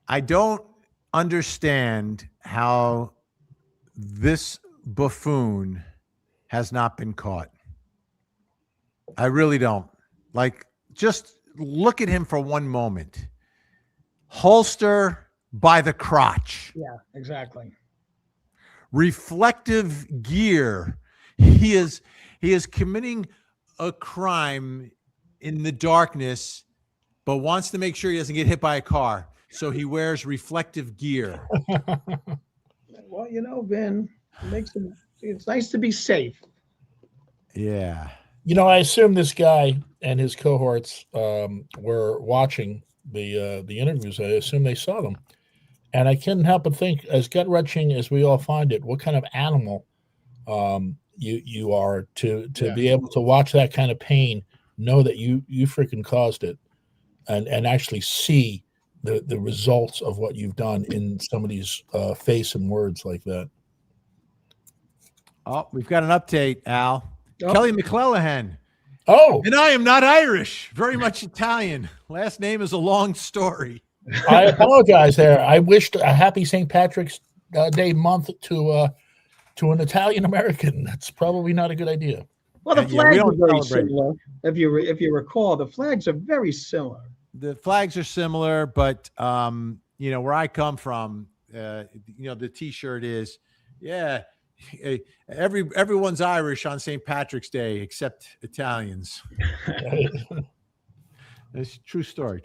I don't understand how this buffoon has not been caught. I really don't. Like, just look at him for one moment. Holster by the crotch. Yeah, exactly. Reflective gear. He is committing a crime in the darkness, but wants to make sure he doesn't get hit by a car. So he wears reflective gear. Well, Ben, it's nice to be safe. Yeah. I assume this guy and his cohorts were watching the interviews. I assume they saw them. And I couldn't help but think, as gut-wrenching as we all find it, what kind of animal you are to be able to watch that kind of pain, know that you freaking caused it, and actually see the results of what you've done in somebody's face and words like that. Oh, we've got an update, Al. Oh. Kelly McClellan. Oh, And I am not Irish, very much Italian. Last name is a long story. I apologize there. I wished a happy St. Patrick's Day month to an Italian American. That's probably not a good idea. Well, the Yeah, we flags don't are very celebrate. similar. If you recall, the flags are very similar. The flags are similar, but where I come from, the T-shirt is, everyone's Irish on St. Patrick's Day except Italians. It's true story.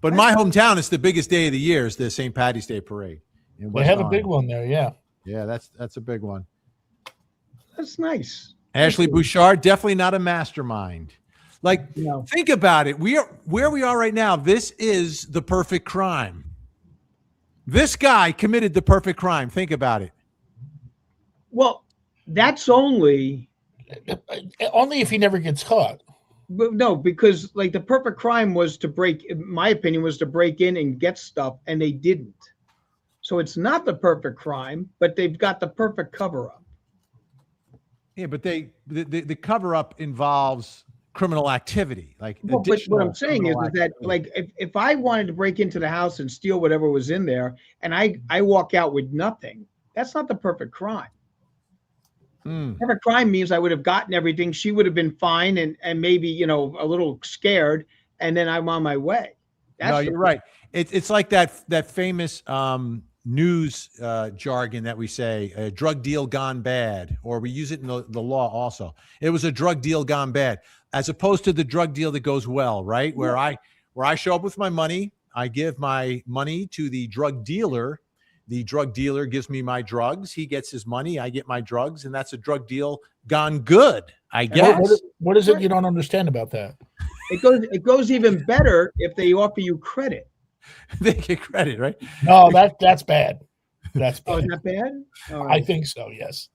But in my hometown, it's the biggest day of the year. Is the St. Patty's Day parade. They have a big one there, yeah. Yeah, that's a big one. That's nice. Ashley Bouchard, definitely not a mastermind. Like, No. think about it. Where we are right now. This is the perfect crime. This guy committed the perfect crime. Think about it. Well, that's only Only if he never gets caught. but no, because like the perfect crime was to break, in my opinion, was to break in and get stuff, and they didn't. So it's not the perfect crime, but they've got the perfect cover up. Yeah, but the cover up involves criminal activity. Like, Well, but what I'm additional saying is criminal that activity. like if I wanted to break into the house and steal whatever was in there, and I walk out with nothing, that's not the perfect crime. Perfect crime means I would have gotten everything. She would have been fine and maybe a little scared, and then I'm on my way. No, you're right. It's like that famous news jargon that we say, a drug deal gone bad, or we use it in the law also. It was a drug deal gone bad, as opposed to the drug deal that goes well, right? Where I show up with my money, I give my money to the drug dealer. The drug dealer gives me my drugs. He gets his money. I get my drugs, and that's a drug deal gone good, I guess. What is it you don't understand about that? It goes even better if they offer you credit. They get credit, right? No, that's bad. That's Oh, bad. is that bad? All I right. think so, yes.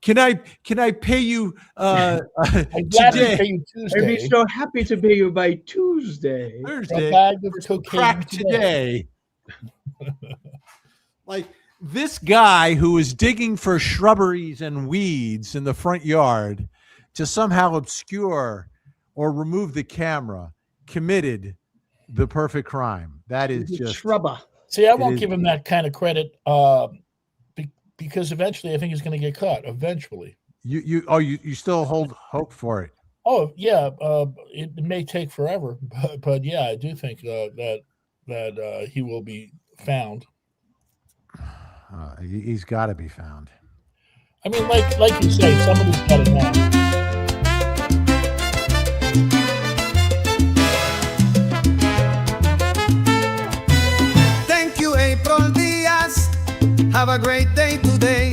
Can I pay you I'm glad to today? pay you I'd be Tuesday. so happy to pay you by Tuesday. A Thursday? bag of cocaine Crack today. Like, this guy who is digging for shrubberies and weeds in the front yard to somehow obscure or remove the camera committed the perfect crime. That is just Shrubber. See, I It won't is- give him that kind of credit because eventually I think he's going to get caught. Eventually. you still hold hope for it. Oh yeah, it may take forever, but yeah, I do think that he will be found. He's got to be found. I mean, like you say, somebody's got it now. Thank you, April Diaz. Have a great day today.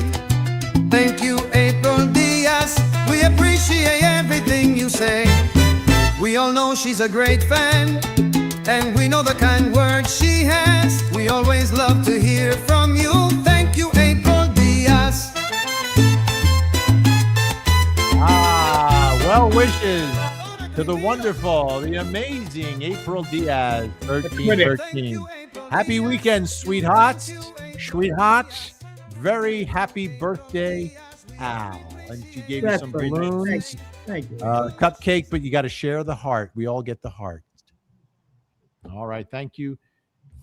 Thank you, April Diaz. We appreciate everything you say. We all know she's a great fan, and we know the kind words she has. We always love to hear from you. Thank you, April Diaz. Well wishes to the wonderful, the amazing April Diaz, 1313. Happy weekend, sweethearts. sweetheart. Very happy birthday, Al. And she gave you That's some very nice. balloons, Thank you. cupcake, but you got to share the heart. We all get the heart. All right. Thank you.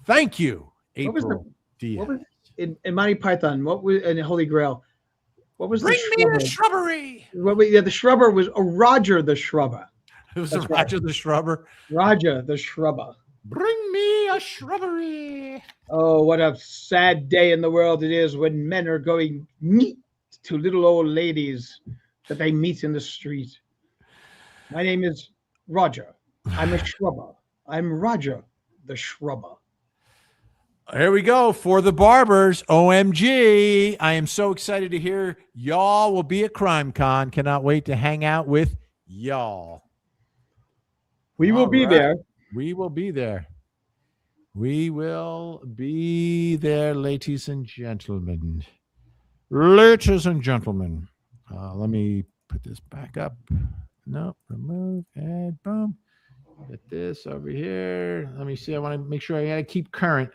Thank you, What was April Diaz. What was in Monty Python? What was in Holy Grail? What was Bring the me shrubber? the shrubbery. The shrubber was Roger the Shrubber. It was That's a Roger the Shrubber. Roger the Shrubber. Bring me a shrubbery. Oh, what a sad day in the world it is when men are going meet to little old ladies that they meet in the street. My name is Roger. I'm a shrubber. I'm Roger the Shrubber. Here we go for the barbers. OMG. I am so excited to hear y'all will be at Crime Con. Cannot wait to hang out with y'all. We will All be right. there. We will be there. We will be there, ladies and gentlemen. Ladies and gentlemen. Let me put this back up. No, remove, add, boom. Get this over here. Let me see. I want to make sure I got to keep current.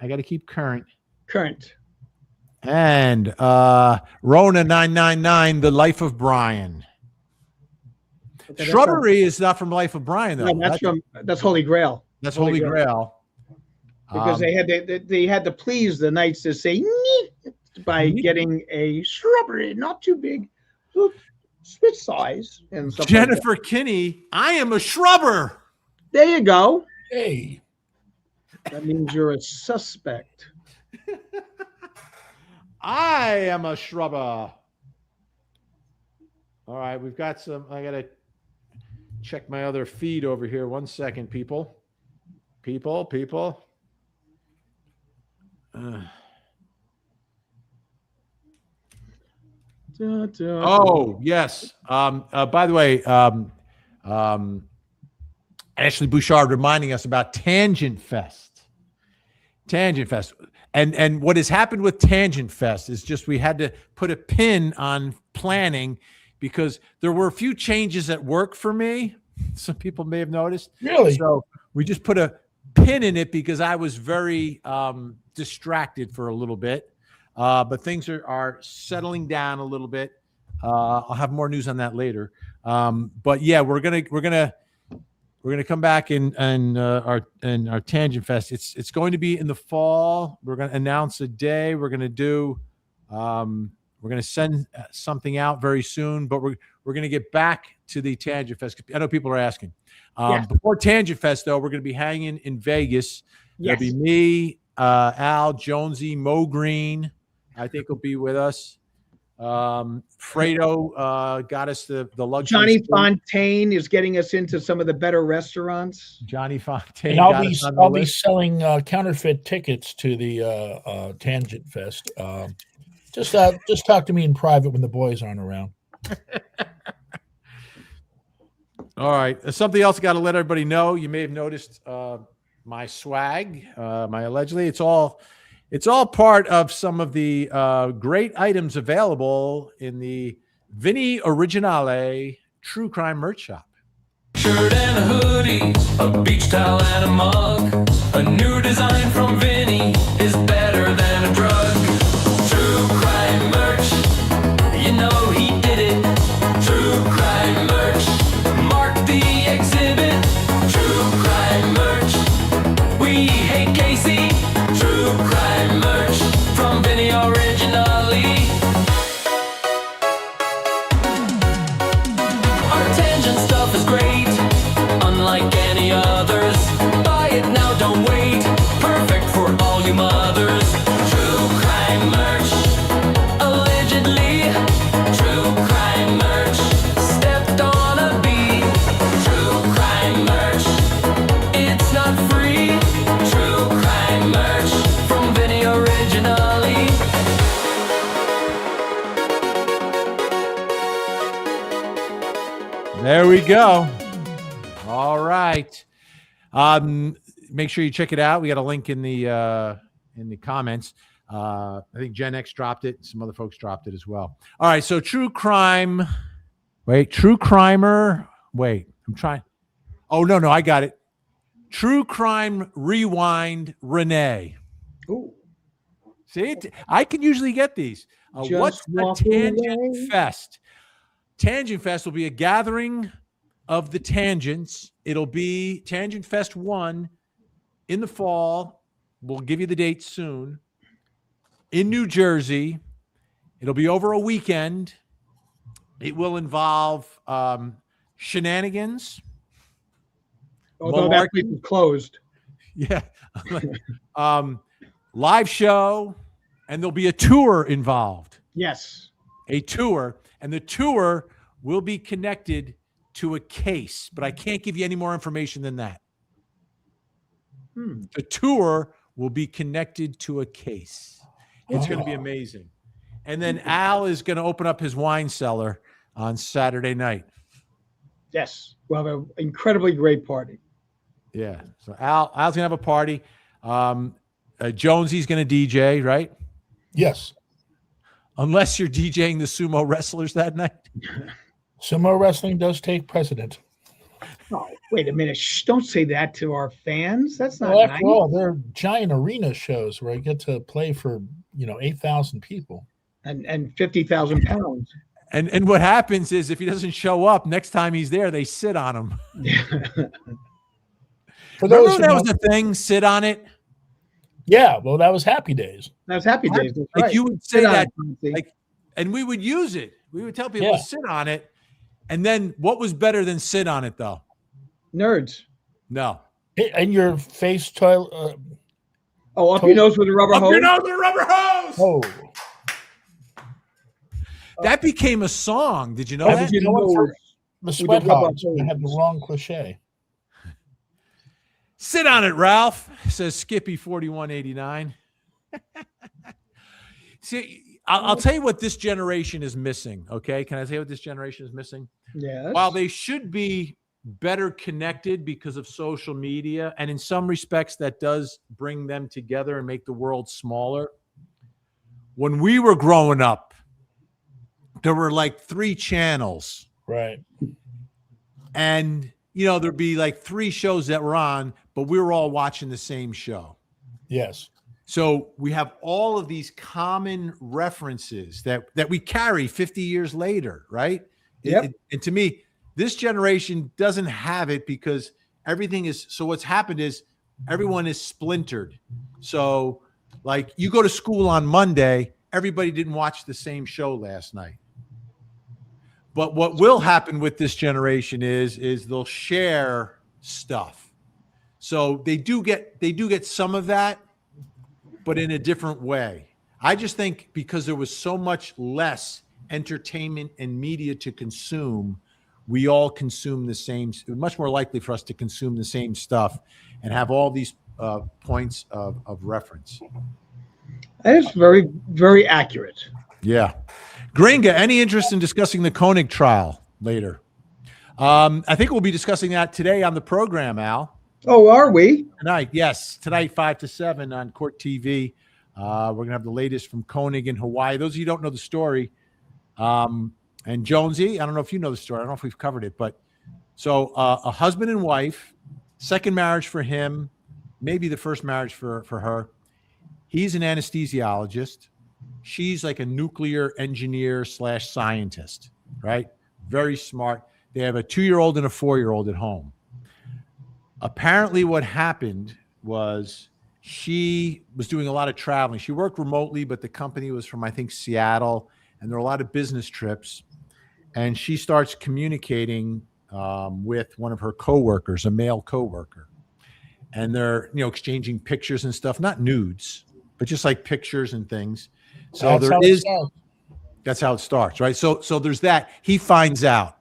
Current. And Rona 999, The Life of Brian. Okay, Shrubbery is not from Life of Brian, though. No, that's Holy Grail. That's Holy Grail. Because they had to please the knights to say "Nee," by getting a shrubbery, not too big, spit size and stuff. Jennifer Kinney, I am a shrubber. There you go. Hey, That means you're a suspect. I am a shrubber. All right, we've got some. I got to check my other feed over here. 1 second, people. Oh, yes. By the way, Ashley Bouchard reminding us about Tangent Fest. And what has happened with Tangent Fest is just we had to put a pin on planning because there were a few changes at work for me. Some people may have noticed. really? So we just put a pin in it because I was very distracted for a little bit. But things are settling down a little bit. I'll have more news on that later. But yeah, we're gonna come back and our Tangent Fest. It's going to be in the fall. We're going to announce a day. We're going to do. We're going to send something out very soon. But we're going to get back to the Tangent Fest. I know people are asking. Before Tangent Fest, though, we're going to be hanging in Vegas. Yes. It'll be me, Al, Jonesey, Mo Green. I think will be with us. Fredo got us the luxury. Johnny Fontaine is getting us into some of the better restaurants. Johnny Fontaine. And I'll be selling counterfeit tickets to the Tangent Fest. Just talk to me in private when the boys aren't around. All right. Something else I got to let everybody know. You may have noticed my swag, my allegedly. It's all part of some of the great items available in the Vinnie Originale True Crime Merch Shop. Shirt and a hoodie, a beach towel and a mug. A new design from Vinnie is better than a drug. True crime merch, you know he did it. True crime merch, mark the exhibit. True crime merch, we hate Casey. True crime merch from Vinnie Originale. Our Tangent stuff is great, unlike any others. Buy it now, don't wait. Perfect for all you mothers. True crime merch, allegedly. True crime merch, stepped on a bee. True crime merch, it's not free. True crime merch from Vinnie Originale. There we go. All right. Make sure you check it out. We got a link in the comments. I think Gen X dropped it. Some other folks dropped it as well. All right. So True Crime. Wait, True Crimer. Wait, I'm trying. Oh, no, I got it. True Crime Rewind Renee. Ooh. See, I can usually get these. What's Just a walk Tangent away. Fest? Tangent Fest will be a gathering of the tangents. It'll be Tangent Fest 1 in the fall. We'll give you the date soon. In New Jersey. It'll be over a weekend. It will involve shenanigans. Although that place is closed. Yeah. Live show, and there'll be a tour involved. Yes. A tour, and the tour will be connected to a case, but I can't give you any more information than that. The tour will be connected to a case. It's going to be amazing. And then Al is going to open up his wine cellar on Saturday night. Yes. We'll have an incredibly great party. Yeah. So Al's going to have a party. Jonesey's going to DJ, right? Yes. Unless you're DJing the sumo wrestlers that night. Sumo wrestling does take precedent. Oh, wait a minute. Shh, don't say that to our fans. That's not Well, nice. after all, they're giant arena shows where I get to play for 8,000 people. And 50,000 pounds. And what happens is if he doesn't show up, next time he's there, they sit on him. For those Remember that was the thing, sit on it? Yeah, well, that was Happy Days. That's Happy Days. That's Like right. you would say Sit on that, it, like, and we would use it. We would tell people to sit on it. And then what was better than sit on it, though? Nerds. No. And your face toilet. Up your nose with a rubber hose. Up your nose with a rubber hose. Oh. That became a song. Did you know Up that? your nose. The sweat hogs. I had the wrong cliche. Sit on it, Ralph, says Skippy 4189. See, I'll tell you what this generation is missing, okay? Can I tell you what this generation is missing? Yes. While they should be better connected because of social media, and in some respects that does bring them together and make the world smaller. When we were growing up, there were like 3 channels. Right. And, there'd be like 3 shows that were on, but we were all watching the same show. Yes. So we have all of these common references that we carry 50 years later, right? Yep. And to me, this generation doesn't have it because everything is, so what's happened is everyone is splintered. So like you go to school on Monday, everybody didn't watch the same show last night. But what will happen with this generation is they'll share stuff. So they do get some of that, but in a different way. I just think because there was so much less entertainment and media to consume, we all consume the same. It's much more likely for us to consume the same stuff and have all these points of reference. That is very, very accurate. Yeah. Gringa, any interest in discussing the Koenig trial later? I think we'll be discussing that today on the program, Al. Oh, are we? Tonight, yes. Tonight, 5 to 7 on Court TV. We're going to have the latest from Koenig in Hawaii. Those of you who don't know the story, and Jonesey, I don't know if you know the story. I don't know if we've covered it. But so a husband and wife, second marriage for him, maybe the first marriage for her. He's an anesthesiologist. She's like a nuclear engineer / scientist, right? Very smart. They have a 2-year-old and a 4-year-old at home. Apparently what happened was she was doing a lot of traveling. She worked remotely, but the company was from, I think, Seattle, and there were a lot of business trips. And she starts communicating with one of her coworkers, a male coworker. And they're, exchanging pictures and stuff, not nudes, but just like pictures and things. So that's how it starts, right? So there's that. He finds out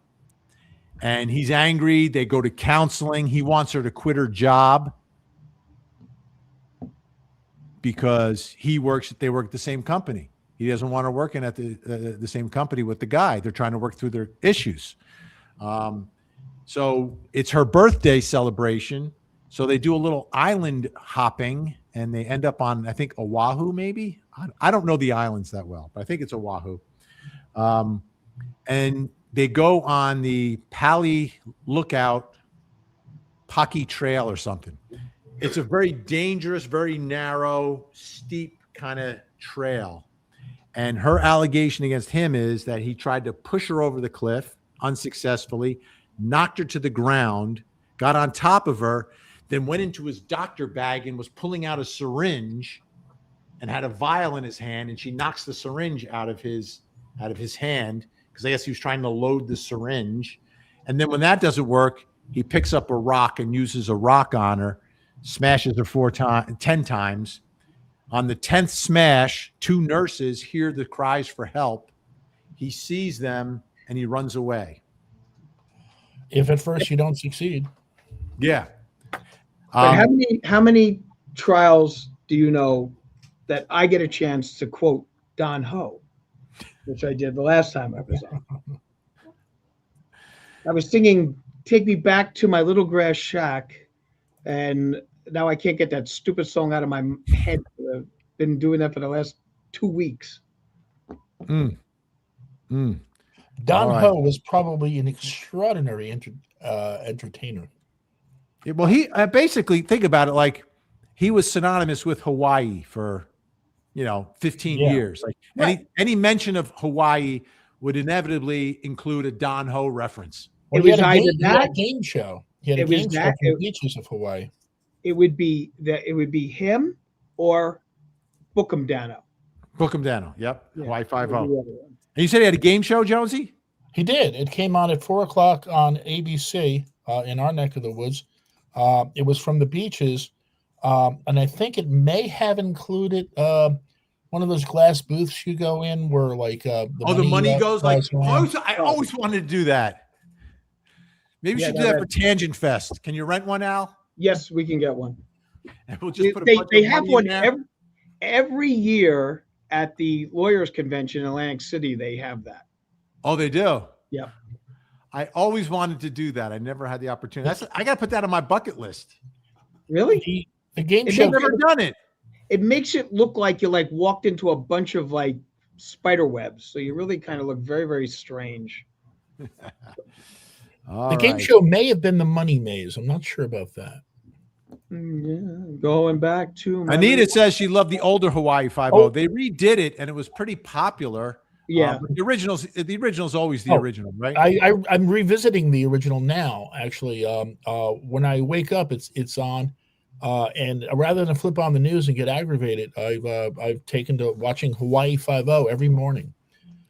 and he's angry. They go to counseling. He wants her to quit her job because they work at the same company. He doesn't want her working at the same company with the guy. They're trying to work through their issues. So it's her birthday celebration. So they do a little island hopping and they end up on, I think, Oahu, maybe. I don't know the islands that well, but I think it's Oahu. And they go on the Pali Lookout Paki Trail or something. It's a very dangerous, very narrow, steep kind of trail. And her allegation against him is that he tried to push her over the cliff unsuccessfully, knocked her to the ground, got on top of her, then went into his doctor bag and was pulling out a syringe and had a vial in his hand, and she knocks the syringe out of his hand because I guess he was trying to load the syringe. And then when that doesn't work, he picks up a rock and uses a rock on her, smashes her 10 times. On the 10th smash, 2 nurses hear the cries for help. He sees them and he runs away. If at first you don't succeed. Yeah. But how many trials do you know that I get a chance to quote Don Ho, which I did the last time I was on? I was singing "Take Me Back to My Little Grass Shack," and now I can't get that stupid song out of my head. I've been doing that for the last 2 weeks. Don Ho was probably an extraordinary entertainer. Yeah, well, he basically, think about it, like he was synonymous with Hawaii for 15 years. Like any mention of Hawaii would inevitably include a Don Ho reference. Well, It was he either had a that. game show. He had a It was game show that- from the beaches of Hawaii. It would be him or Bookham Dano. Bookham Dano. Yep. Yeah, Hawaii that would 5-0. be the other one. And you said he had a game show, Jonesy? He did. It came on at 4:00 on ABC in our neck of the woods. It was from the beaches, and I think it may have included one of those glass booths you go in where like the money goes like. flies around. I always wanted to do that. Maybe we Yeah, should do that for Tangent Fest. Can you rent one, Al? Yes, we can get one. And we'll just put a They bunch of have money in one there. every year at the Lawyers Convention in Atlantic City. They have that. Oh, they do. Yep. I always wanted to do that. I never had the opportunity. I got to put that on my bucket list. Really? The game It show. I've never done it. It makes it look like you like walked into a bunch of like spider webs. So you really kind of look very, very strange. The game show may have been the Money Maze. I'm not sure about that. Yeah, going back to Anita says she loved the older Hawaii 5-0. Oh. They redid it and it was pretty popular. Yeah. But the original's always the Oh, original, right? I'm revisiting the original now. Actually, when I wake up, it's on, and rather than flip on the news and get aggravated, I've taken to watching Hawaii 5-0 every morning.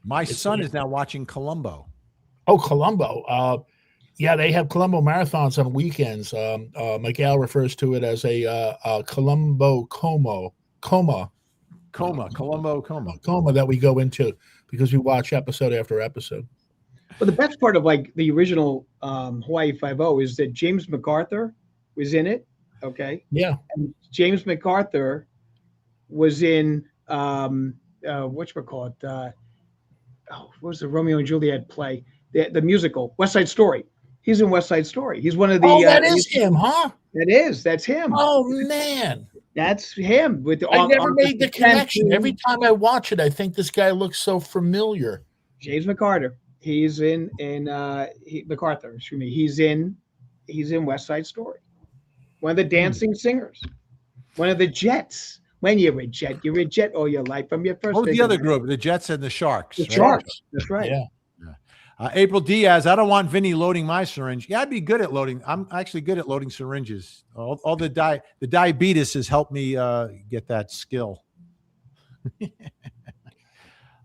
My son is now watching Columbo. Oh, Columbo. Yeah, they have Columbo marathons on weekends. My gal refers to it as a Columbo coma that we go into because we watch episode after episode. But the best part of like the original Hawaii 5-0 is that James MacArthur was in it. Okay. Yeah. And James MacArthur was in whatchamacallit? What was the Romeo and Juliet play? The musical West Side Story. He's in West Side Story. He's one of the. That is him, huh? That's him. Oh man, that's him. With the, I never made the connection. 10. Every time I watch it, I think this guy looks so familiar. James MacArthur. He's in MacArthur. Excuse me. He's in West Side Story. One of the dancing singers. One of the Jets. When you're a Jet all your life from your first. What was the other group? The Jets and the Sharks. The right? Sharks. That's right. Yeah. April Diaz, I don't want Vinnie loading my syringe. Yeah, I'd be good at loading. I'm actually good at loading syringes. All the diabetes has helped me get that skill.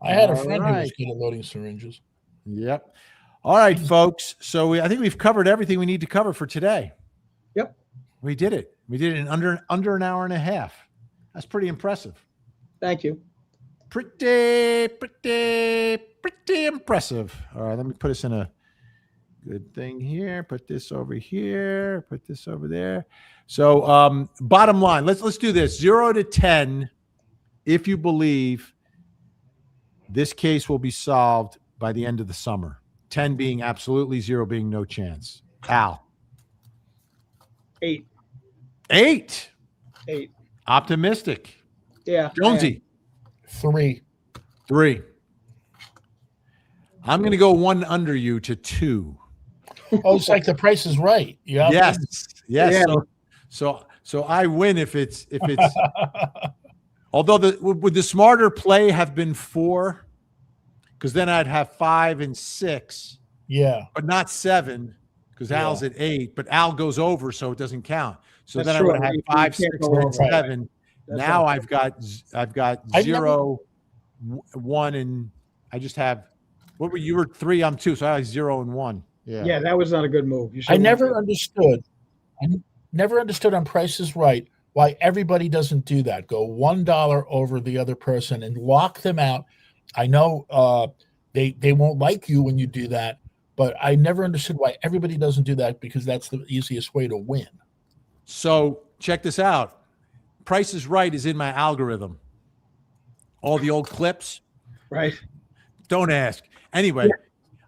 I had a All friend who was right. good at loading syringes. Yep. All right, folks. So I think we've covered everything we need to cover for today. Yep. We did it. We did it in under an hour and a half. That's pretty impressive. Thank you. Pretty impressive. All right, let me put us in a good thing here. Put this over here. Put this over there. So, bottom line, let's do this: 0 to 10. If you believe this case will be solved by the end of the summer, 10 being absolutely, 0 being no chance. Al, 8. 8. Optimistic. Yeah. Jonesy, 3. 3. I'm going to go 1 under you to 2. Oh, it's like The Price is Right. Yeah. Yes. Yeah. So I win if it's Although would the smarter play have been 4? Because then I'd have 5 and 6. Yeah. But not 7, because Yeah. Al's at 8. But Al goes over, so it doesn't count. So That's then true. I would have You 5, can't 6, go and over. 7. That's Now right. I've got I've 0, 1, and I just have. What were you? Were 3. I'm 2. So I have 0 and 1. Yeah, that was not a good move. You I should've never went- understood. I never understood on Price is Right why everybody doesn't do that. Go $1 over the other person and lock them out. I know they won't like you when you do that, but I never understood why everybody doesn't do that, because that's the easiest way to win. So check this out. Price is Right is in my algorithm. All the old clips. right. Don't ask. Anyway,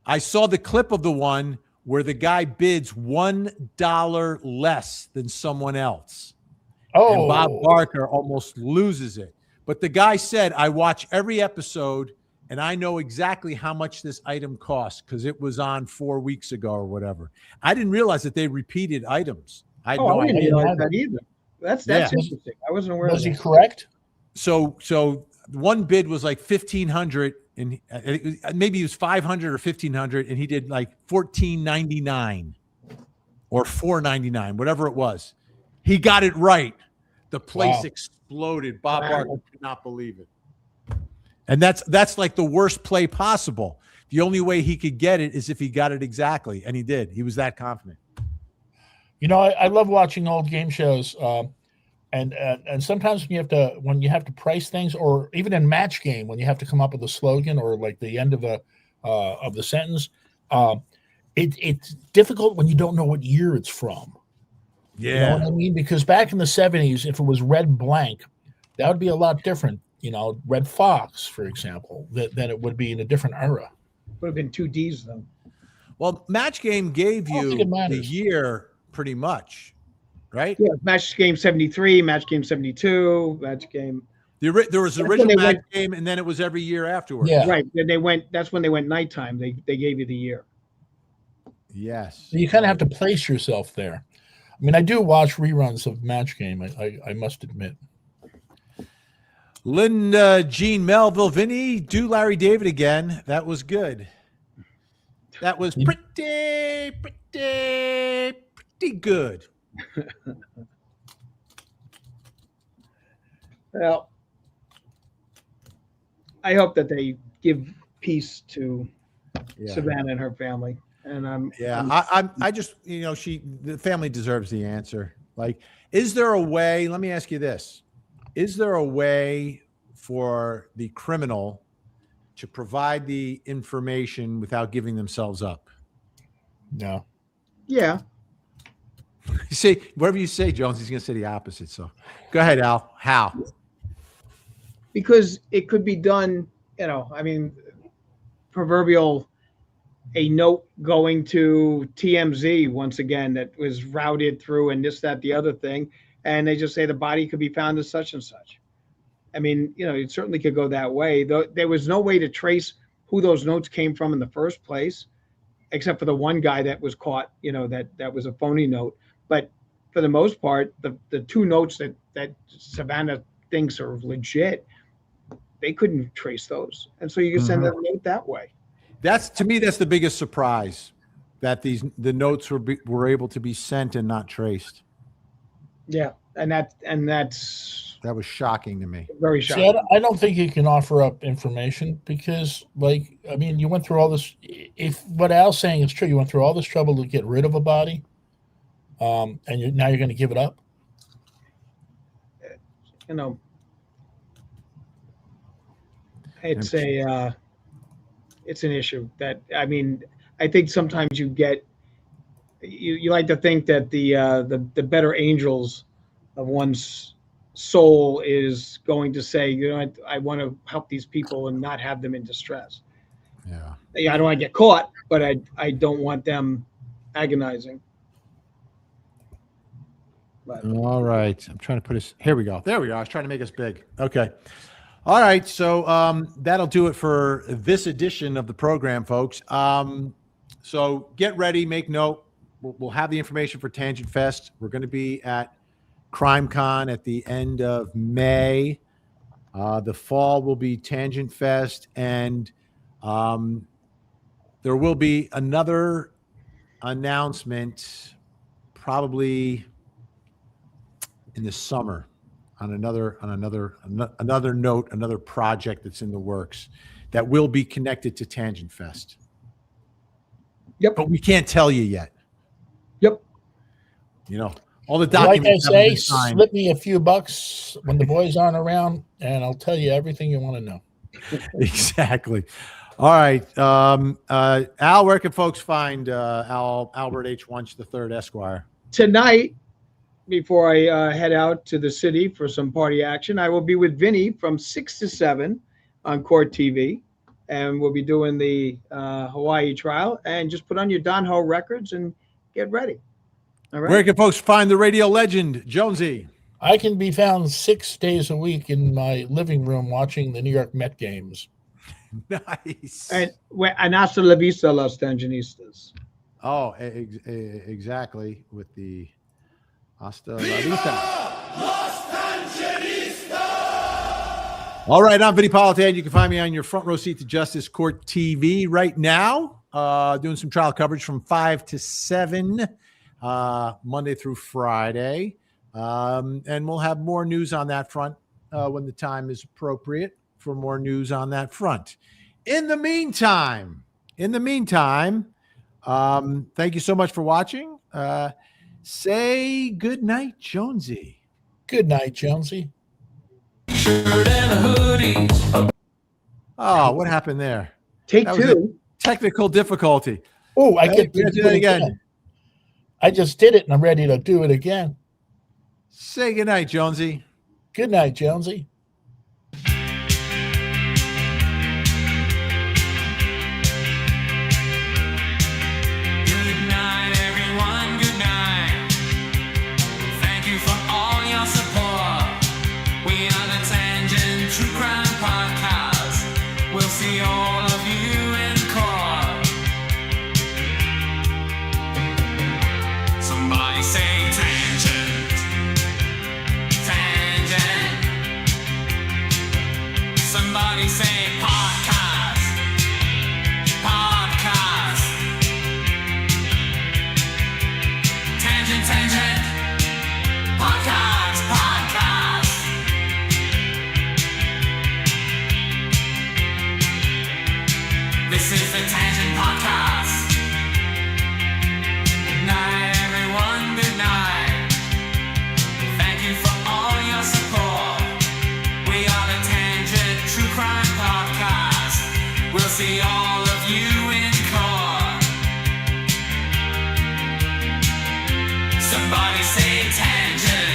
I saw the clip of the one where the guy bids $1 less than someone else. Oh, And Bob Barker almost loses it. But the guy said, I watch every episode and I know exactly how much this item costs because it was on 4 weeks ago or whatever. I didn't realize that they repeated items. I had Oh, no I didn't idea. realize that either. That's Yeah. interesting. I wasn't aware of was he that. correct? So one bid was like 1,500 and maybe it was 500 or 1,500 and he did like 1,499 or 499, whatever it was. He got it right. The place Wow. exploded. Bob Wow. Barker could not believe it. And that's like the worst play possible. The only way he could get it is if he got it exactly, and he did. He was that confident. You know, I love watching old game shows, and sometimes when you have to price things, or even in Match Game when you have to come up with a slogan or like the end of the sentence, it's difficult when you don't know what year it's from. You know what I mean? Because back in the 70s, if it was red blank, that would be a lot different. You know, Red Fox, for example, than it would be in a different era. Would have been 2 Ds then. Well, Match Game gave I don't you think it the matters. year pretty much, right? Yeah, Match Game 73, Match Game 72, Match Game. There was the That's when original they Match went- Game, and then it was every year afterwards. Yeah. Right. Then they went. That's when they went nighttime. They gave you the year. Yes. So you kind of have to place yourself there. I mean, I do watch reruns of Match Game. I must admit. Linda, Jean, Melville, Vinnie, do Larry David again. That was good. That was pretty good. Well, I hope that they give peace to Yeah. Savannah and her family. And I just, the family deserves the answer. Like, is there a way? Let me ask you this: is there a way for the criminal to provide the information without giving themselves up? No. yeah, You say whatever you say, Jones. He's going to say the opposite. So, go ahead, Al. How? because it could be done. I mean, proverbial a note going to TMZ once again that was routed through and this, that, the other thing, and they just say the body could be found as such and such. I mean, it certainly could go that way. Though there was no way to trace who those notes came from in the first place, except for the one guy that was caught. That was a phony note. But for the most part, the 2 notes that Savannah thinks are legit, they couldn't trace those, and so you can send a note that way. To me, that's the biggest surprise, that the notes were able to be sent and not traced. Yeah, and that's That was shocking to me. very See, shocking. I don't think you can offer up information because, you went through all this. If what Al's saying is true, you went through all this trouble to get rid of a body, and now you're going to give it up. It's it's an issue that, I mean, I think sometimes you like to think that the better angels of one's soul is going to say, I want to help these people and not have them in distress. Yeah. I don't want to get caught, but I don't want them agonizing. But All right. I'm trying to put us. Here we go. There we go. I was trying to make us big. Okay. All right. So that'll do it for this edition of the program, folks. So get ready. Make note. We'll have the information for Tangent Fest. We're going to be at CrimeCon at the end of May. The fall will be Tangent Fest, and there will be another announcement probably in the summer on another note, another project that's in the works that will be connected to Tangent Fest. Yep. But we can't tell you yet. Yep. You know, all the Like I documents haven't say, been signed. slip me a few bucks when the boys aren't around, and I'll tell you everything you want to know. Exactly. All right. Al, where can folks find Albert H. Wunsch III, Esquire? Tonight, before I head out to the city for some party action, I will be with Vinnie from 6 to 7 on Court TV. And we'll be doing the Hawaii trial. And just put on your Don Ho records and get ready. All right. Where can folks find the radio legend, Jonesy? I can be found 6 days a week in my living room watching the New York Met games. Nice. And hasta la vista, Los Angelistas. Oh, exactly. With the hasta la vista. All right, I'm Vinnie Politan. You can find me on your front row seat to Justice Court TV right now, doing some trial coverage from 5 to 7, Monday through Friday. And we'll have more news on that front when the time is appropriate for more news on that front. In the meantime, thank you so much for watching. Say good night, Jonesy. Good night, Jonesy. Shirt and a hoodie. Oh, what happened there? Take That was two. Technical difficulty. Oh, I Hey, get we to gotta do do that it again. again. I just did it, and I'm ready to do it again. Say good night, Jonesy. Good night, Jonesy. Good night, everyone. Good night. Thank you for all your support. We are the Tangent True Crime Podcast. We'll see all of you in court. Somebody say tangent. Tangent. Somebody say podcast. Podcast. Tangent, tangent. Podcast, podcast. This is the Tangent Podcast. Good night, everyone. Good night. Thank you for all your support. We are the Tangent True Crime Podcast. We'll see all of you in court. Somebody say tangent.